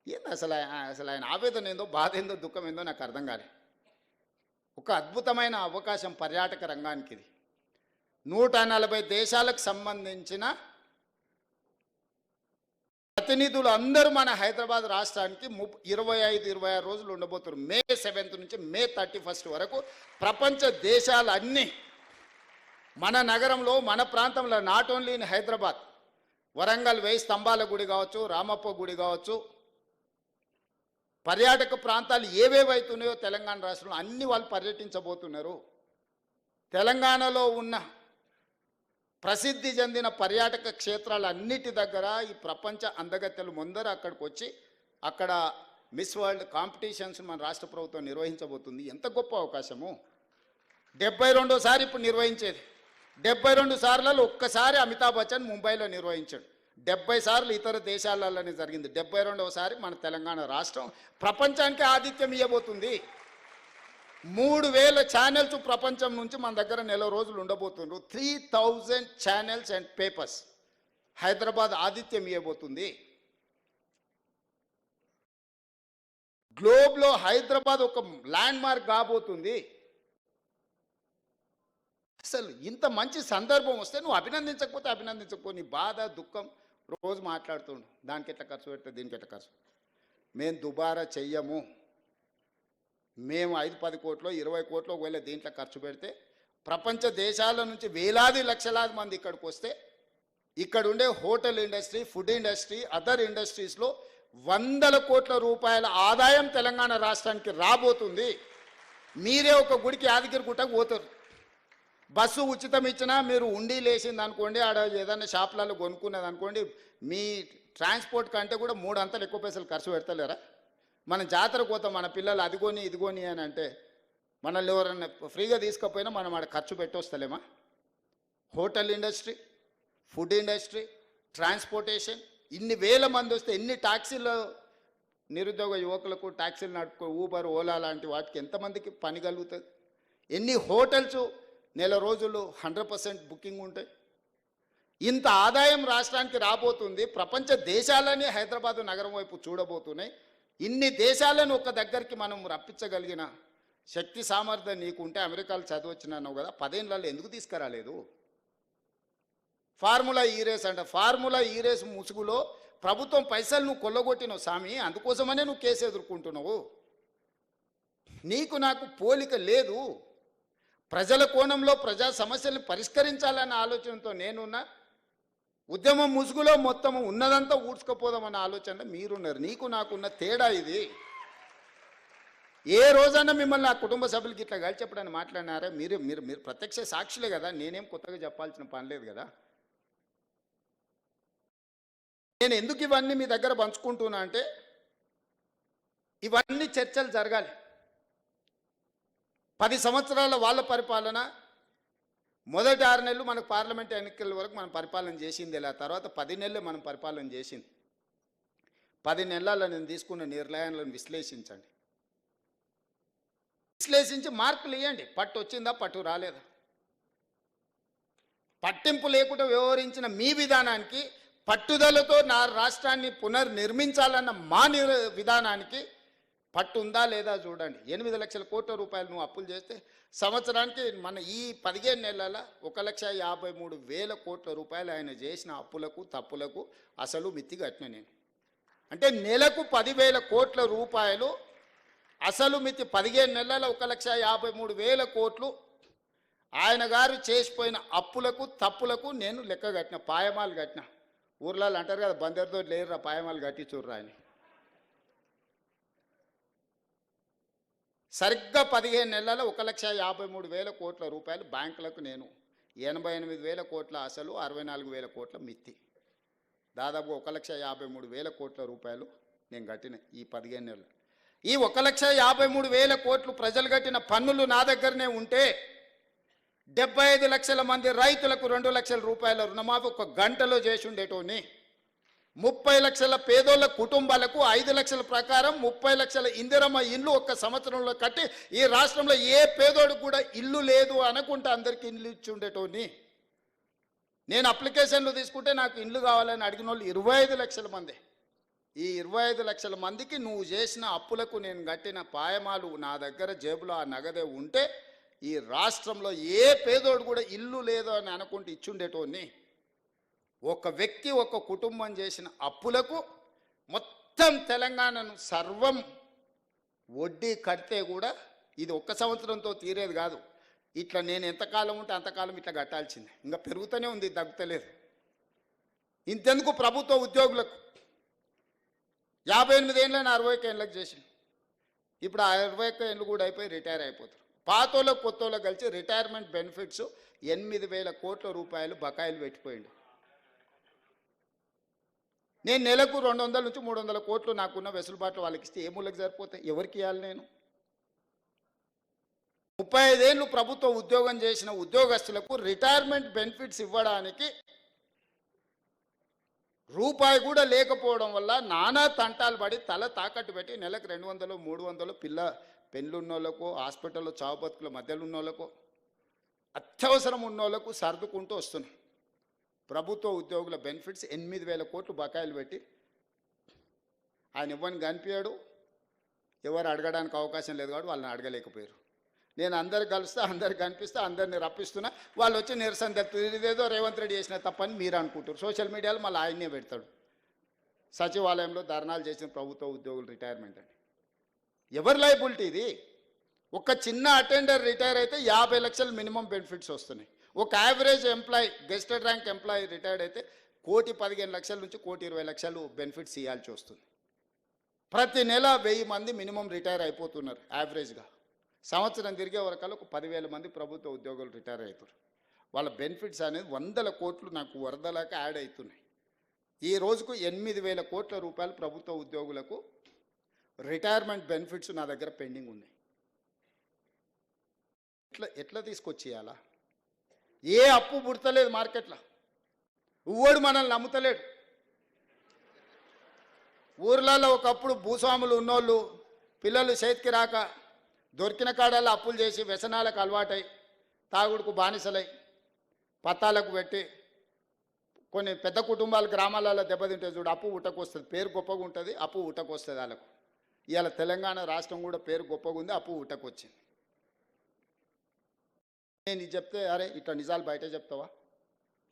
ఏంది అసలు ఆయన ఆవేదన ఏందో, బాధ ఏందో, దుఃఖం ఏందో నాకు అర్థం కాలే. ఒక అద్భుతమైన అవకాశం పర్యాటక రంగానికి ఇది. 140 దేశాలకు సంబంధించిన ప్రతినిధులు అందరూ మన హైదరాబాద్ రాష్ట్రానికి 25-26 రోజులు ఉండబోతున్నారు. మే 7th నుంచి మే 31st వరకు ప్రపంచ దేశాలన్నీ మన నగరంలో, మన ప్రాంతంలో, not only in Hyderabad, Warangal 1000 స్తంభాల గుడి కావచ్చు, రామప్ప గుడి కావచ్చు, పర్యాటక ప్రాంతాలు ఏవేవైతున్నాయో తెలంగాణ రాష్ట్రంలో అన్ని వాళ్ళు పర్యటించబోతున్నారు. తెలంగాణలో ఉన్న ప్రసిద్ధి చెందిన పర్యాటక క్షేత్రాలన్నిటి దగ్గర ఈ ప్రపంచ అందగత్తెలు ముందర అక్కడికి వచ్చి అక్కడ మిస్ వరల్డ్ కాంపిటీషన్స్ మన రాష్ట్ర ప్రభుత్వం నిర్వహించబోతుంది. ఎంత గొప్ప అవకాశము! 72సారి ఇప్పుడు నిర్వహించేది. 72 సార్లలో ఒక్కసారి అమితాబ్ బచ్చన్ ముంబైలో నిర్వహించాడు. 70 సార్లు ఇతర దేశాలలోనే జరిగింది. 72వసారి మన తెలంగాణ రాష్ట్రం ప్రపంచానికి ఆతిథ్యం ఇవ్వబోతుంది. 3000 ఛానల్స్ ప్రపంచం నుంచి మన దగ్గర నెల రోజులు ఉండబోతున్నారు. 3000 ఛానల్స్ అండ్ పేపర్స్ హైదరాబాద్ ఆతిథ్యం ఇవ్వబోతుంది. గ్లోబ్లో హైదరాబాద్ ఒక ల్యాండ్ మార్క్ కాబోతుంది. అసలు ఇంత మంచి సందర్భం వస్తే నువ్వు అభినందించకపో, నీ బాధ దుఃఖం రోజు మాట్లాడుతుండు. దానికి ఎట్లా ఖర్చు పెడితే దీనికి ఎట్లా ఖర్చు. మేము దుబారా చెయ్యము. మేము 5-10 కోట్లు 20 కోట్లు ఒకవేళ దీంట్లో ఖర్చు పెడితే ప్రపంచ దేశాల నుంచి వేలాది లక్షలాది మంది ఇక్కడికి వస్తే ఇక్కడ ఉండే hotel industry, food industry, other ఇండస్ట్రీస్లో వందల కోట్ల రూపాయల ఆదాయం తెలంగాణ రాష్ట్రానికి రాబోతుంది. మీరే ఒక గుడికి యాదగిరి గుట్టకు పోతారు. బస్సు ఉచితం ఇచ్చినా మీరు ఉండి లేచింది అనుకోండి, ఆడ ఏదైనా షాపులలో కొనుక్కున్నది అనుకోండి, మీ ట్రాన్స్పోర్ట్ కంటే కూడా 3 అంతలు ఎక్కువ పైసలు ఖర్చు పెడతలేరా? మన జాతరకు పోతాం, మన పిల్లలు అదిగోని ఇదిగోని అని అంటే మనల్ని ఎవరన్నా ఫ్రీగా తీసుకపోయినా మనం ఆడ ఖర్చు పెట్టొస్తలేమా? Hotel industry, food industry, transportation, ఇన్ని వేల మంది వస్తే ఎన్ని ట్యాక్సీలు, నిరుద్యోగ యువకులకు ట్యాక్సీలు నడుపుకో, ఊబర్, ఓలా లాంటి వాటికి ఎంతమందికి పని కలుగుతుంది? ఎన్ని హోటల్స్ నెల రోజులు 100% బుకింగ్ ఉంటాయి. ఇంత ఆదాయం రాష్ట్రానికి రాబోతుంది. ప్రపంచ దేశాలన్నీ హైదరాబాదు నగరం వైపు చూడబోతున్నాయి. ఇన్ని దేశాలను ఒక దగ్గరికి మనం రప్పించగలిగిన శక్తి సామర్థ్యం నీకుంటే, అమెరికాలో చదివచ్చినావు కదా, 10 ఏళ్ళలో ఎందుకు తీసుకురాలేదు? ఫార్ములా ఈ రేస్ అంట. ఫార్ములా ఈ రేస్ ముసుగులో ప్రభుత్వం పైసలు నువ్వు కొల్లగొట్టినావు స్వామి. అందుకోసమనే నువ్వు కేసు ఎదుర్కొంటున్నావు. నీకు నాకు పోలిక లేదు. ప్రజల కోణంలో ప్రజా సమస్యలను పరిష్కరించాలన్న ఆలోచనతో నేనున్నా. ఉద్యమం ముసుగులో మొత్తం ఉన్నదంతా ఊడ్చుకపోదామన్న ఆలోచన మీరున్నారు. నీకు నాకున్న తేడా ఇది. ఏ రోజన్నా మిమ్మల్ని ఆ కుటుంబ సభ్యులకి ఇట్లా కలిసి చెప్పడానికి మాట్లాడినారా? మీరు మీరు మీరు ప్రత్యక్ష సాక్షులే కదా. నేనేం కొత్తగా చెప్పాల్సిన పని లేదు కదా. నేను ఎందుకు ఇవన్నీ మీ దగ్గర పంచుకుంటున్నా అంటే, ఇవన్నీ చర్చలు జరగాలి. 10 సంవత్సరాల వాళ్ళ పరిపాలన, మొదటి 6 నెలలు మనకు పార్లమెంట్ ఎన్నికల వరకు మనం పరిపాలన చేసింది. ఇలా తర్వాత 10 నెలలు మనం పరిపాలన చేసింది. 10 నెలల్లో నేను తీసుకున్న నిర్ణయాలను విశ్లేషించండి. విశ్లేషించి మార్కులు ఇవ్వండి. పట్టు వచ్చిందా, పట్టు రాలేదా? పట్టింపు లేకుండా వ్యవహరించిన మీ విధానానికి, పట్టుదలతో నా రాష్ట్రాన్ని పునర్నిర్మించాలన్న మా విధానానికి పట్టు ఉందా లేదా చూడండి. 8 లక్షల కోట్ల రూపాయలు నువ్వు అప్పులు చేస్తే సంవత్సరానికి మన ఈ 15 నెలల 1,53,000 కోట్ల రూపాయలు ఆయన చేసిన అప్పులకు తప్పులకు అసలు మిత్తి కట్టిన నేను. అంటే నెలకు 10,000 కోట్ల రూపాయలు అసలు మిత్తి. 15 నెలల 1,53,000 కోట్లు ఆయన గారు చేసిపోయిన అప్పులకు తప్పులకు నేను లెక్క కట్టిన, పాయమాలు కట్టిన. ఊర్లలో అంటారు కదా, బందరితో లేరురా పాయమాలు కట్టి చూర్రా అని. సరిగ్గా 15 నెలల 1,53,000 కోట్ల రూపాయలు బ్యాంకులకు నేను, 88,000 కోట్ల అసలు, 64,000 కోట్ల మిత్తి, దాదాపు 1,53,000 కోట్ల రూపాయలు నేను కట్టిన ఈ 15 నెలలు. ఈ 1,53,000 కోట్లు ప్రజలు కట్టిన పన్నులు నా దగ్గరనే ఉంటే 75 లక్షల మంది రైతులకు 2 లక్షల రూపాయల రుణమాఫీ ఒక గంటలో చేసి ఉండేటోని. 30 లక్షల పేదోళ్ళ కుటుంబాలకు 5 లక్షల ప్రకారం 30 లక్షల ఇందిరమ్మ ఇల్లు ఒక్క సంవత్సరంలో కట్టి ఈ రాష్ట్రంలో ఏ పేదోడు కూడా ఇల్లు లేదు అనుకుంటే అందరికీ ఇల్లు ఇచ్చి ఉండేటోని. నేను అప్లికేషన్లు తీసుకుంటే నాకు ఇల్లు కావాలని అడిగిన వాళ్ళు 25 లక్షల మంది. ఈ 25 లక్షల మందికి నువ్వు చేసిన అప్పులకు నేను కట్టిన పాయమాలు నా దగ్గర జేబులో ఆ నగదే ఉంటే ఈ రాష్ట్రంలో ఏ పేదోడు కూడా ఇల్లు లేదు అని అనుకుంటే ఇచ్చుండేటోని. ఒక వ్యక్తి, ఒక కుటుంబం చేసిన అప్పులకు మొత్తం తెలంగాణను సర్వం వడ్డీ కడితే కూడా ఇది ఒక్క సంవత్సరంతో తీరేది కాదు. ఇట్లా నేను ఎంతకాలం ఉంటే అంతకాలం ఇట్లా కట్టాల్సిందే. ఇంకా పెరుగుతూనే ఉంది, తగ్గుతలేదు. ఇంతెందుకు ప్రభుత్వ ఉద్యోగులకు 58 ఏళ్ళని 61 ఏళ్ళకి చేసింది. ఇప్పుడు ఆ 61 ఏళ్ళు కూడా అయిపోయి రిటైర్ అయిపోతారు. పాతోళ్ళకు కొత్తోళ్ళకి కలిసి రిటైర్మెంట్ బెనిఫిట్స్ 8,000 కోట్ల రూపాయలు బకాయిలు పెట్టిపోయింది. నేను నెలకు 200 నుంచి 300 కోట్లు నాకున్న వెసులుబాటు వాళ్ళకి ఇస్తే ఏ మూలకి సరిపోతాయి? ఎవరికి ఇవ్వాలి? నేను 35 ఏళ్ళు ప్రభుత్వ ఉద్యోగం చేసిన ఉద్యోగస్తులకు రిటైర్మెంట్ బెనిఫిట్స్ ఇవ్వడానికి రూపాయి కూడా లేకపోవడం వల్ల నానా తంటాలు పడి తల తాకట్టు పెట్టి నెలకు 200, 300 పెళ్ళున్నోళ్ళకు, హాస్పిటల్లో చావు బతుకుల మధ్యలో ఉన్నోళ్ళకు, అత్యవసరం ఉన్నోళ్ళకు సర్దుకుంటూ వస్తున్నాం. ప్రభుత్వ ఉద్యోగుల బెనిఫిట్స్ 8,000 కోట్లు బకాయిలు పెట్టి ఆయన ఇవ్వని కనిపించాడు. ఎవరు అడగడానికి అవకాశం లేదు కాబట్టి వాళ్ళని అడగలేకపోయారు. నేను అందరు కలుస్తా, అందరికి కనిపిస్తా, అందరిని రప్పిస్తున్నా, వాళ్ళు వచ్చి నిరసన తెలుపుతుంది. ఇదేదో రేవంత్ రెడ్డి చేసిన తప్పని మీరు అనుకుంటారు. సోషల్ మీడియాలో మళ్ళీ ఆయన్నే పెడతాడు, సచివాలయంలో ధర్నాలు చేసిన ప్రభుత్వ ఉద్యోగులు రిటైర్మెంట్ అని. ఎవరి లైబిలిటీ ఇది? ఒక చిన్న అటెండర్ రిటైర్ అయితే 50 లక్షలు మినిమం బెనిఫిట్స్ వస్తున్నాయి. ఒక average employee, gazetted rank employee retired అయితే 1,15,00,000 నుంచి 1,20,00,000 బెనిఫిట్స్ ఇవ్వాల్సి వస్తుంది. ప్రతి నెల 1000 మంది మినిమం రిటైర్ అయిపోతున్నారు యావరేజ్గా. సంవత్సరం తిరిగే వరకల్లా ఒక 10,000 మంది ప్రభుత్వ ఉద్యోగులు రిటైర్ అవుతారు. వాళ్ళ బెనిఫిట్స్ అనేది 100 కోట్లు నాకు వరదలాగా యాడ్ అవుతున్నాయి. ఈ రోజుకు 8,000 కోట్ల రూపాయలు ప్రభుత్వ ఉద్యోగులకు రిటైర్మెంట్ బెనిఫిట్స్ నా దగ్గర పెండింగ్ ఉన్నాయి. ఎట్లా తీసుకొచ్చేయాలా? ఏ అప్పు పుడతలేదు మార్కెట్లో, ఊడు మనల్ని నమ్ముతలేడు. ఊర్లలో ఒకప్పుడు భూస్వాములు ఉన్నోళ్ళు పిల్లలు చేతికి రాక దొరికిన కాడల్లో అప్పులు చేసి వ్యసనాలకు అలవాటై తాగుడుకు బానిసలై పత్తాలకు పెట్టి కొన్ని పెద్ద కుటుంబాలు గ్రామాలలో దెబ్బతింటే చూడు, అప్పు ఉట్టకొస్తుంది. పేరు గొప్పగా ఉంటుంది, అప్పు ఉట్టకొస్తుంది వాళ్ళకు. ఇవాళ తెలంగాణ రాష్ట్రం కూడా పేరు గొప్పగా ఉంది, అప్పు ఉట్టకొచ్చింది. నేను ఇది చెప్తే అరే ఇట్లా నిజాలు బయట చెప్తావా,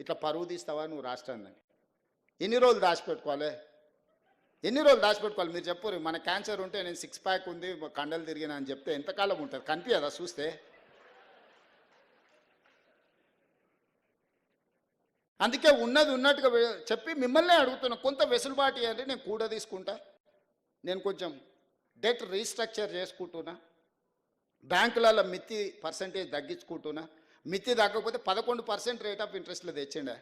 ఇట్లా పరువు తీస్తావా నువ్వు రాష్ట్రాన్ని? ఎన్ని రోజులు దాచిపెట్టుకోవాలి? ఎన్ని రోజులు దాచిపెట్టుకోవాలి? మీరు చెప్పరు. మన క్యాన్సర్ ఉంటే నేను 6 ప్యాక్ ఉంది, కండలు తిరిగినా అని చెప్తే ఎంతకాలం ఉంటుంది? కనిపించదా చూస్తే? అందుకే ఉన్నది ఉన్నట్టుగా చెప్పి మిమ్మల్నే అడుగుతున్నా, కొంత వెసులుబాటు అంటే నేను కూడా తీసుకుంటా. నేను కొంచెం డెట్ రీస్ట్రక్చర్ చేసుకుంటున్నా, బ్యాంకులలో మిత్తి పర్సంటేజ్ తగ్గించుకుంటున్నా. మిత్తి తగ్గకపోతే 11% రేట్ ఆఫ్ ఇంట్రెస్ట్లో తెచ్చిండే.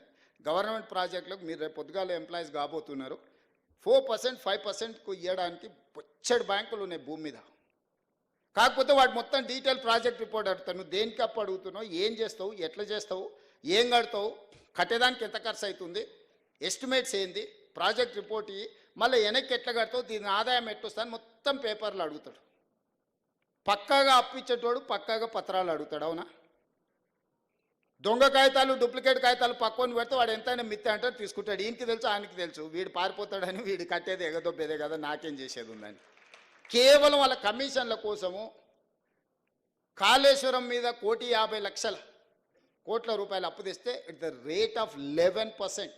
గవర్నమెంట్ ప్రాజెక్టులకు మీరు రేపు పొద్దుగాల ఎంప్లాయీస్ కాబోతున్నారు, 4%, 5%కు ఇవ్వడానికి బొచ్చడి బ్యాంకులు ఉన్నాయి భూమి మీద. కాకపోతే వాడు మొత్తం డీటెయిల్ ప్రాజెక్ట్ రిపోర్ట్ అడుగుతాను. నువ్వు దేనికి అప్పు అడుగుతున్నావు, ఏం చేస్తావు, ఎట్లా చేస్తావు, ఏం కడతావు, కట్టేదానికి ఎంత ఖర్చు అవుతుంది, ఎస్టిమేట్స్ ఏంది, ప్రాజెక్ట్ రిపోర్ట్ ఇవి, మళ్ళీ వెనక్కి ఎట్లా కడతావు, దీని ఆదాయం ఎట్లొస్తాను మొత్తం పేపర్లు అడుగుతాడు. పక్కాగా అప్పిచ్చేటోడు పక్కాగా పత్రాలు అడుగుతాడు. అవునా? దొంగ కాగితాలు, డూప్లికేట్ కాగితాలు పక్కన పెడితే వాడు ఎంతైనా మిత్తి అంటే తీసుకుంటాడు. ఈయనకి తెలుసు, ఆయనకి తెలుసు, వీడు పారిపోతాడని, వీడు కట్టేది ఎగదొబ్బేదే కదా, నాకేం చేసేది ఉందని. కేవలం వాళ్ళ కమిషన్ల కోసము కాళేశ్వరం మీద 1,50,00,000 కోట్ల రూపాయలు అప్పు తెస్తే it the rate of 11%.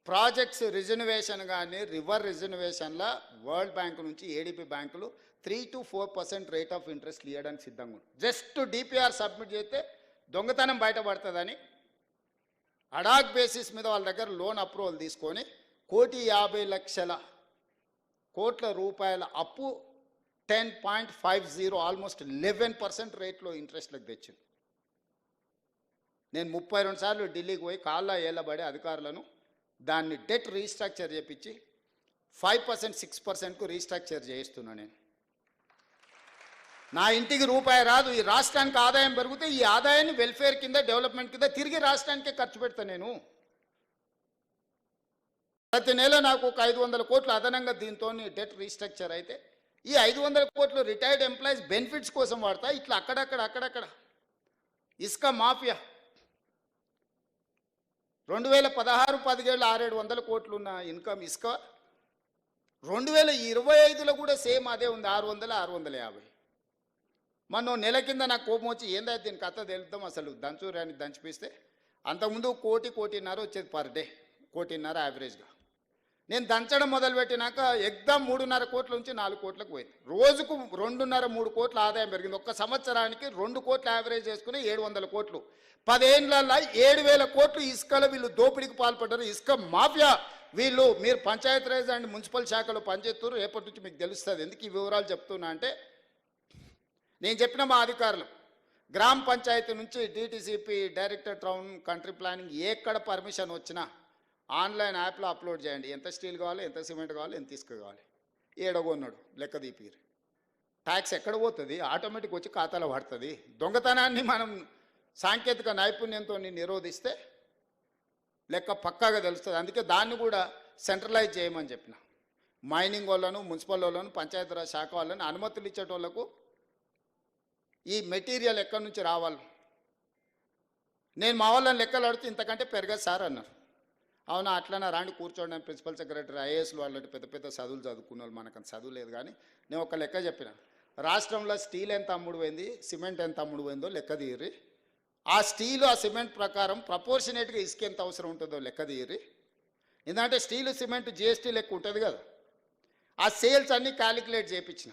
Projects reservation కానీ రివర్ రిజర్వేషన్ల వరల్డ్ బ్యాంకు నుంచి ఏడీపీ బ్యాంకులు 3 to 4% రేట్ ఆఫ్ ఇంట్రెస్ట్ ఇవ్వడానికి సిద్ధంగా ఉంది. జస్ట్ డిపిఆర్ సబ్మిట్ చేస్తే దొంగతనం బయటపడుతుందని అడాక్ బేసిస్ మీద వాళ్ళ దగ్గర లోన్ అప్రూవల్ తీసుకొని 1,50,00,000 కోట్ల రూపాయల అప్పు 10.50 ఆల్మోస్ట్ 11% రేట్లో ఇంట్రెస్ట్లకు తెచ్చింది. నేను 32 సార్లు ఢిల్లీకి పోయి కాళ్ళ ఏళ్ళబడి అధికారులను దాన్ని డెట్ రీస్ట్రక్చర్ చేపించి 5%, 6%కు రీస్ట్రక్చర్ చేయిస్తున్నా. నేను నా ఇంటికి రూపాయి రాదు, ఈ రాష్ట్రానికి ఆదాయం పెరిగితే ఈ ఆదాయాన్ని వెల్ఫేర్ కింద, డెవలప్మెంట్ కింద తిరిగి రాష్ట్రానికే ఖర్చు పెడతా. నేను ప్రతి నెల నాకు ఒక 500 కోట్లు అదనంగా దీంతో డెట్ రీస్ట్రక్చర్ అయితే ఈ 500 కోట్లు రిటైర్డ్ ఎంప్లాయీస్ బెనిఫిట్స్ కోసం వాడతా. ఇట్లా అక్కడక్కడ ఇసుక మాఫియా 2016-17 600-700 కోట్లు ఉన్న ఇన్కమ్ ఇసుక 2025లో కూడా సేమ్ అదే ఉంది, 600-650. మనం నెల కింద నాకు కోపం వచ్చి ఏందైతే దీనికి కథ తెలుద్దాం అసలు దంచురాని దంచిపిస్తే అంతకుముందు 1,00,00,000 వచ్చేది పర్ డే, 1,50,00,000 యావరేజ్గా. నేను దంచడం మొదలుపెట్టినాక ఎగ్దాం 3.5 కోట్ల నుంచి 4 కోట్లకు పోయింది. రోజుకు 2.5-3 కోట్ల ఆదాయం పెరిగింది. ఒక్క సంవత్సరానికి 2 కోట్ల యావరేజ్ చేసుకుని 700 కోట్లు. 10 ఏళ్ళల్లో 7,000 కోట్లు ఇసుకలో వీళ్ళు దోపిడీకి పాల్పడ్డారు. ఇసుక మాఫియా వీళ్ళు. మీరు పంచాయతీరాజ్ అండ్ మున్సిపల్ శాఖలో పనిచేస్తారు, రేపటి నుంచి మీకు తెలుస్తుంది. ఎందుకు ఈ వివరాలు చెప్తున్నా అంటే, నేను చెప్పిన మా అధికారులు గ్రామ పంచాయతీ నుంచి DTCP, director town country planning ఎక్కడ పర్మిషన్ వచ్చినా ఆన్లైన్ యాప్లో అప్లోడ్ చేయండి. ఎంత స్టీల్ కావాలి, ఎంత సిమెంట్ కావాలి, ఎంత ఇసుక కావాలి, ఏడగొన్నాడు లెక్క దీపిరు. ట్యాక్స్ ఎక్కడ పోతుంది, ఆటోమేటిక్ వచ్చి ఖాతాలో పడుతుంది. దొంగతనాన్ని మనం సాంకేతిక నైపుణ్యంతో నిరోధిస్తే లెక్క పక్కాగా తెలుస్తుంది. అందుకే దాన్ని కూడా సెంట్రలైజ్ చేయమని చెప్పిన. మైనింగ్ వాళ్ళను, మున్సిపల్ వాళ్ళను, పంచాయతీరాజ్ శాఖ వాళ్ళని అనుమతులు ఇచ్చేటోళ్లకు ఈ మెటీరియల్ ఎక్కడి నుంచి రావాలి. నేను మా వాళ్ళని లెక్కలు అడిగితే ఇంతకంటే పెరగదు సార్ అన్నారు. అవునా, అట్లనే రాండి కూర్చోండి. ప్రిన్సిపల్ సెక్రటరీ, ఐఏఎస్లు వాళ్ళంటే పెద్ద పెద్ద చదువులు చదువుకున్న వాళ్ళు, మనకు చదువు లేదు. కానీ నేను ఒక లెక్క చెప్పిన, రాష్ట్రంలో స్టీల్ ఎంత అమ్ముడు పోయింది, సిమెంట్ ఎంత అమ్ముడు పోయిందో లెక్క తీయరి. ఆ స్టీలు ఆ సిమెంట్ ప్రకారం ప్రపోర్షనేట్గా ఇసుక ఎంత అవసరం ఉంటుందో లెక్క తీయరి. ఎందుకంటే స్టీలు సిమెంట్ జిఎస్టీ లెక్క ఉంటుంది కదా. ఆ సేల్స్ అన్నీ క్యాలిక్యులేట్ చేయించిన.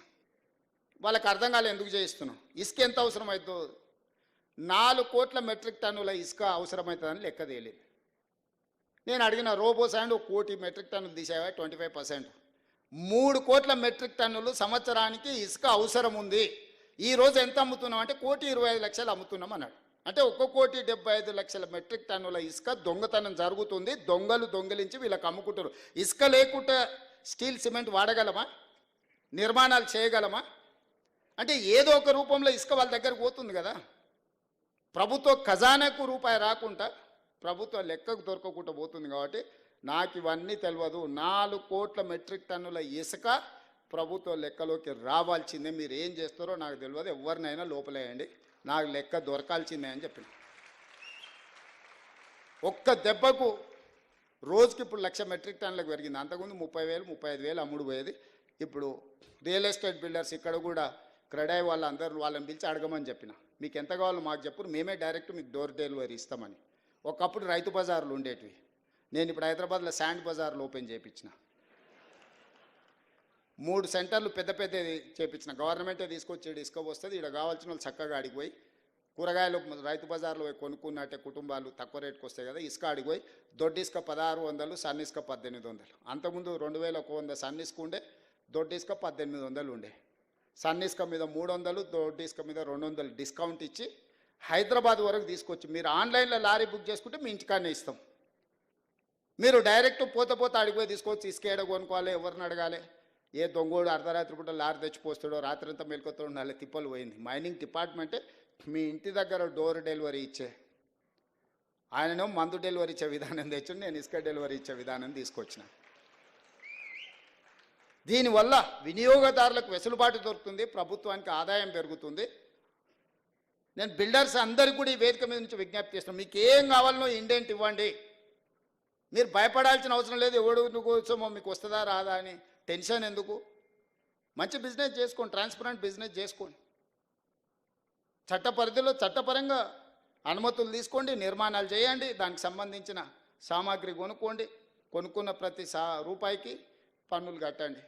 వాళ్ళకి అర్థం కాలే ఎందుకు చేయిస్తున్నాం. ఇసుక ఎంత అవసరం అవుతుందో 4 కోట్ల మెట్రిక్ టన్నుల ఇసుక అవసరమవుతుందని లెక్క తేలింది. నేను అడిగిన రోబో శాండ్ 1 కోటి మెట్రిక్ టన్నులు తీసేవా 25%. 3 కోట్ల మెట్రిక్ టన్నులు సంవత్సరానికి ఇసుక అవసరం ఉంది. ఈరోజు ఎంత అమ్ముతున్నాం అంటే 1,25,00,000 అమ్ముతున్నాం అన్నాడు. అంటే 1,75,00,000 మెట్రిక్ టన్నుల ఇసుక దొంగతనం జరుగుతుంది. దొంగలు దొంగిలించి వీళ్ళకి అమ్ముకుంటారు. ఇసుక లేకుండా స్టీల్ సిమెంట్ వాడగలమా, నిర్మాణాలు చేయగలమా? అంటే ఏదో ఒక రూపంలో ఇసుక వాళ్ళ దగ్గరకు పోతుంది కదా. ప్రభుత్వ ఖజానాకు రూపాయి రాకుండా ప్రభుత్వ లెక్కకు దొరకకుండా పోతుంది. కాబట్టి నాకు ఇవన్నీ తెలియదు. 4 కోట్ల మెట్రిక్ టన్నుల ఇసుక ప్రభుత్వ లెక్కలోకి రావాల్సిందే. మీరు ఏం చేస్తారో నాకు తెలియదు. ఎవరినైనా లోపలేయండి, నాకు లెక్క దొరకాల్సిందే అని చెప్పిన. ఒక్క దెబ్బకు రోజుకి ఇప్పుడు 1,00,000 మెట్రిక్ టన్నులకు పెరిగింది. అంతకుముందు 30,000 35,000 అమ్ముడు పోయేది. ఇప్పుడు రియల్ ఎస్టేట్ బిల్డర్స్ ఇక్కడ కూడా క్రెడాయి వాళ్ళందరూ వాళ్ళని పిలిచి అడగమని చెప్పిన. మీకు ఎంత కావాలో మాకు చెప్పు, మేమే డైరెక్ట్ మీకు డోర్ డెలివరీ ఇస్తామని. ఒకప్పుడు రైతు బజార్లు ఉండేటివి. నేను ఇప్పుడు హైదరాబాద్లో శాండ్ బజార్లు ఓపెన్ చేయించిన. 3 సెంటర్లు పెద్ద పెద్దది చేయించిన. గవర్నమెంటే తీసుకొచ్చి ఇసుక వస్తుంది. ఇక్కడ కావాల్సిన వాళ్ళు చక్కగా అడిగిపోయి కూరగాయలు రైతు బజార్లో పోయి కొనుక్కున్నట్టే కుటుంబాలు తక్కువ రేటుకు వస్తాయి కదా. ఇసుక అడిగిపోయి దొడ్డి ఇసుక 1,600, సన్న ఇసుక 1,800. అంతకుముందు 2,100 సన్న ఇసుక ఉండే, దొడ్డి ఇసుక 1,800 ఉండే. సన్న ఇసుక మీద 300, దొడ్డి ఇసుక మీద 200 డిస్కౌంట్ ఇచ్చి హైదరాబాద్ వరకు తీసుకొచ్చి మీరు ఆన్లైన్లో లారీ బుక్ చేసుకుంటే మీ ఇంటికాడనే ఇస్తాం. మీరు డైరెక్ట్ పోతే అడిగిపోయి తీసుకొచ్చి ఇసుక ఏడ కొనుక్కోవాలి, ఎవరిని అడగాలి? ఏ దొంగోడు అర్ధరాత్రి పూట లారీ తెచ్చిపోస్తాడో, రాత్రి అంతా మెలకుతూ ఉండాలి, తిప్పలు పోయింది. మైనింగ్ డిపార్ట్మెంటే మీ ఇంటి దగ్గర డోర్ డెలివరీ ఇచ్చే, ఆయననేమో మందు డెలివరీ ఇచ్చే విధానం తెచ్చి నేను ఇసుక డెలివరీ ఇచ్చే విధానం తీసుకొచ్చిన. దీనివల్ల వినియోగదారులకు వెసులుబాటు దొరుకుతుంది, ప్రభుత్వానికి ఆదాయం పెరుగుతుంది. నేను బిల్డర్స్ అందరికీ కూడా ఈ వేదిక మీద నుంచి విజ్ఞప్తి చేస్తున్నాను. మీకు ఏం కావాలనో ఇండెంట్ ఇవ్వండి. మీరు భయపడాల్సిన అవసరం లేదు. ఎవడు కోసమో మీకు వస్తుందా రాదా అని టెన్షన్ ఎందుకు? మంచి బిజినెస్ చేసుకోండి, ట్రాన్స్పరెంట్ బిజినెస్ చేసుకోండి. చట్ట పరిధిలో చట్టపరంగా అనుమతులు తీసుకోండి, నిర్మాణాలు చేయండి, దానికి సంబంధించిన సామాగ్రి కొనుక్కోండి. కొనుక్కున్న ప్రతి రూపాయికి పన్నులు కట్టండి.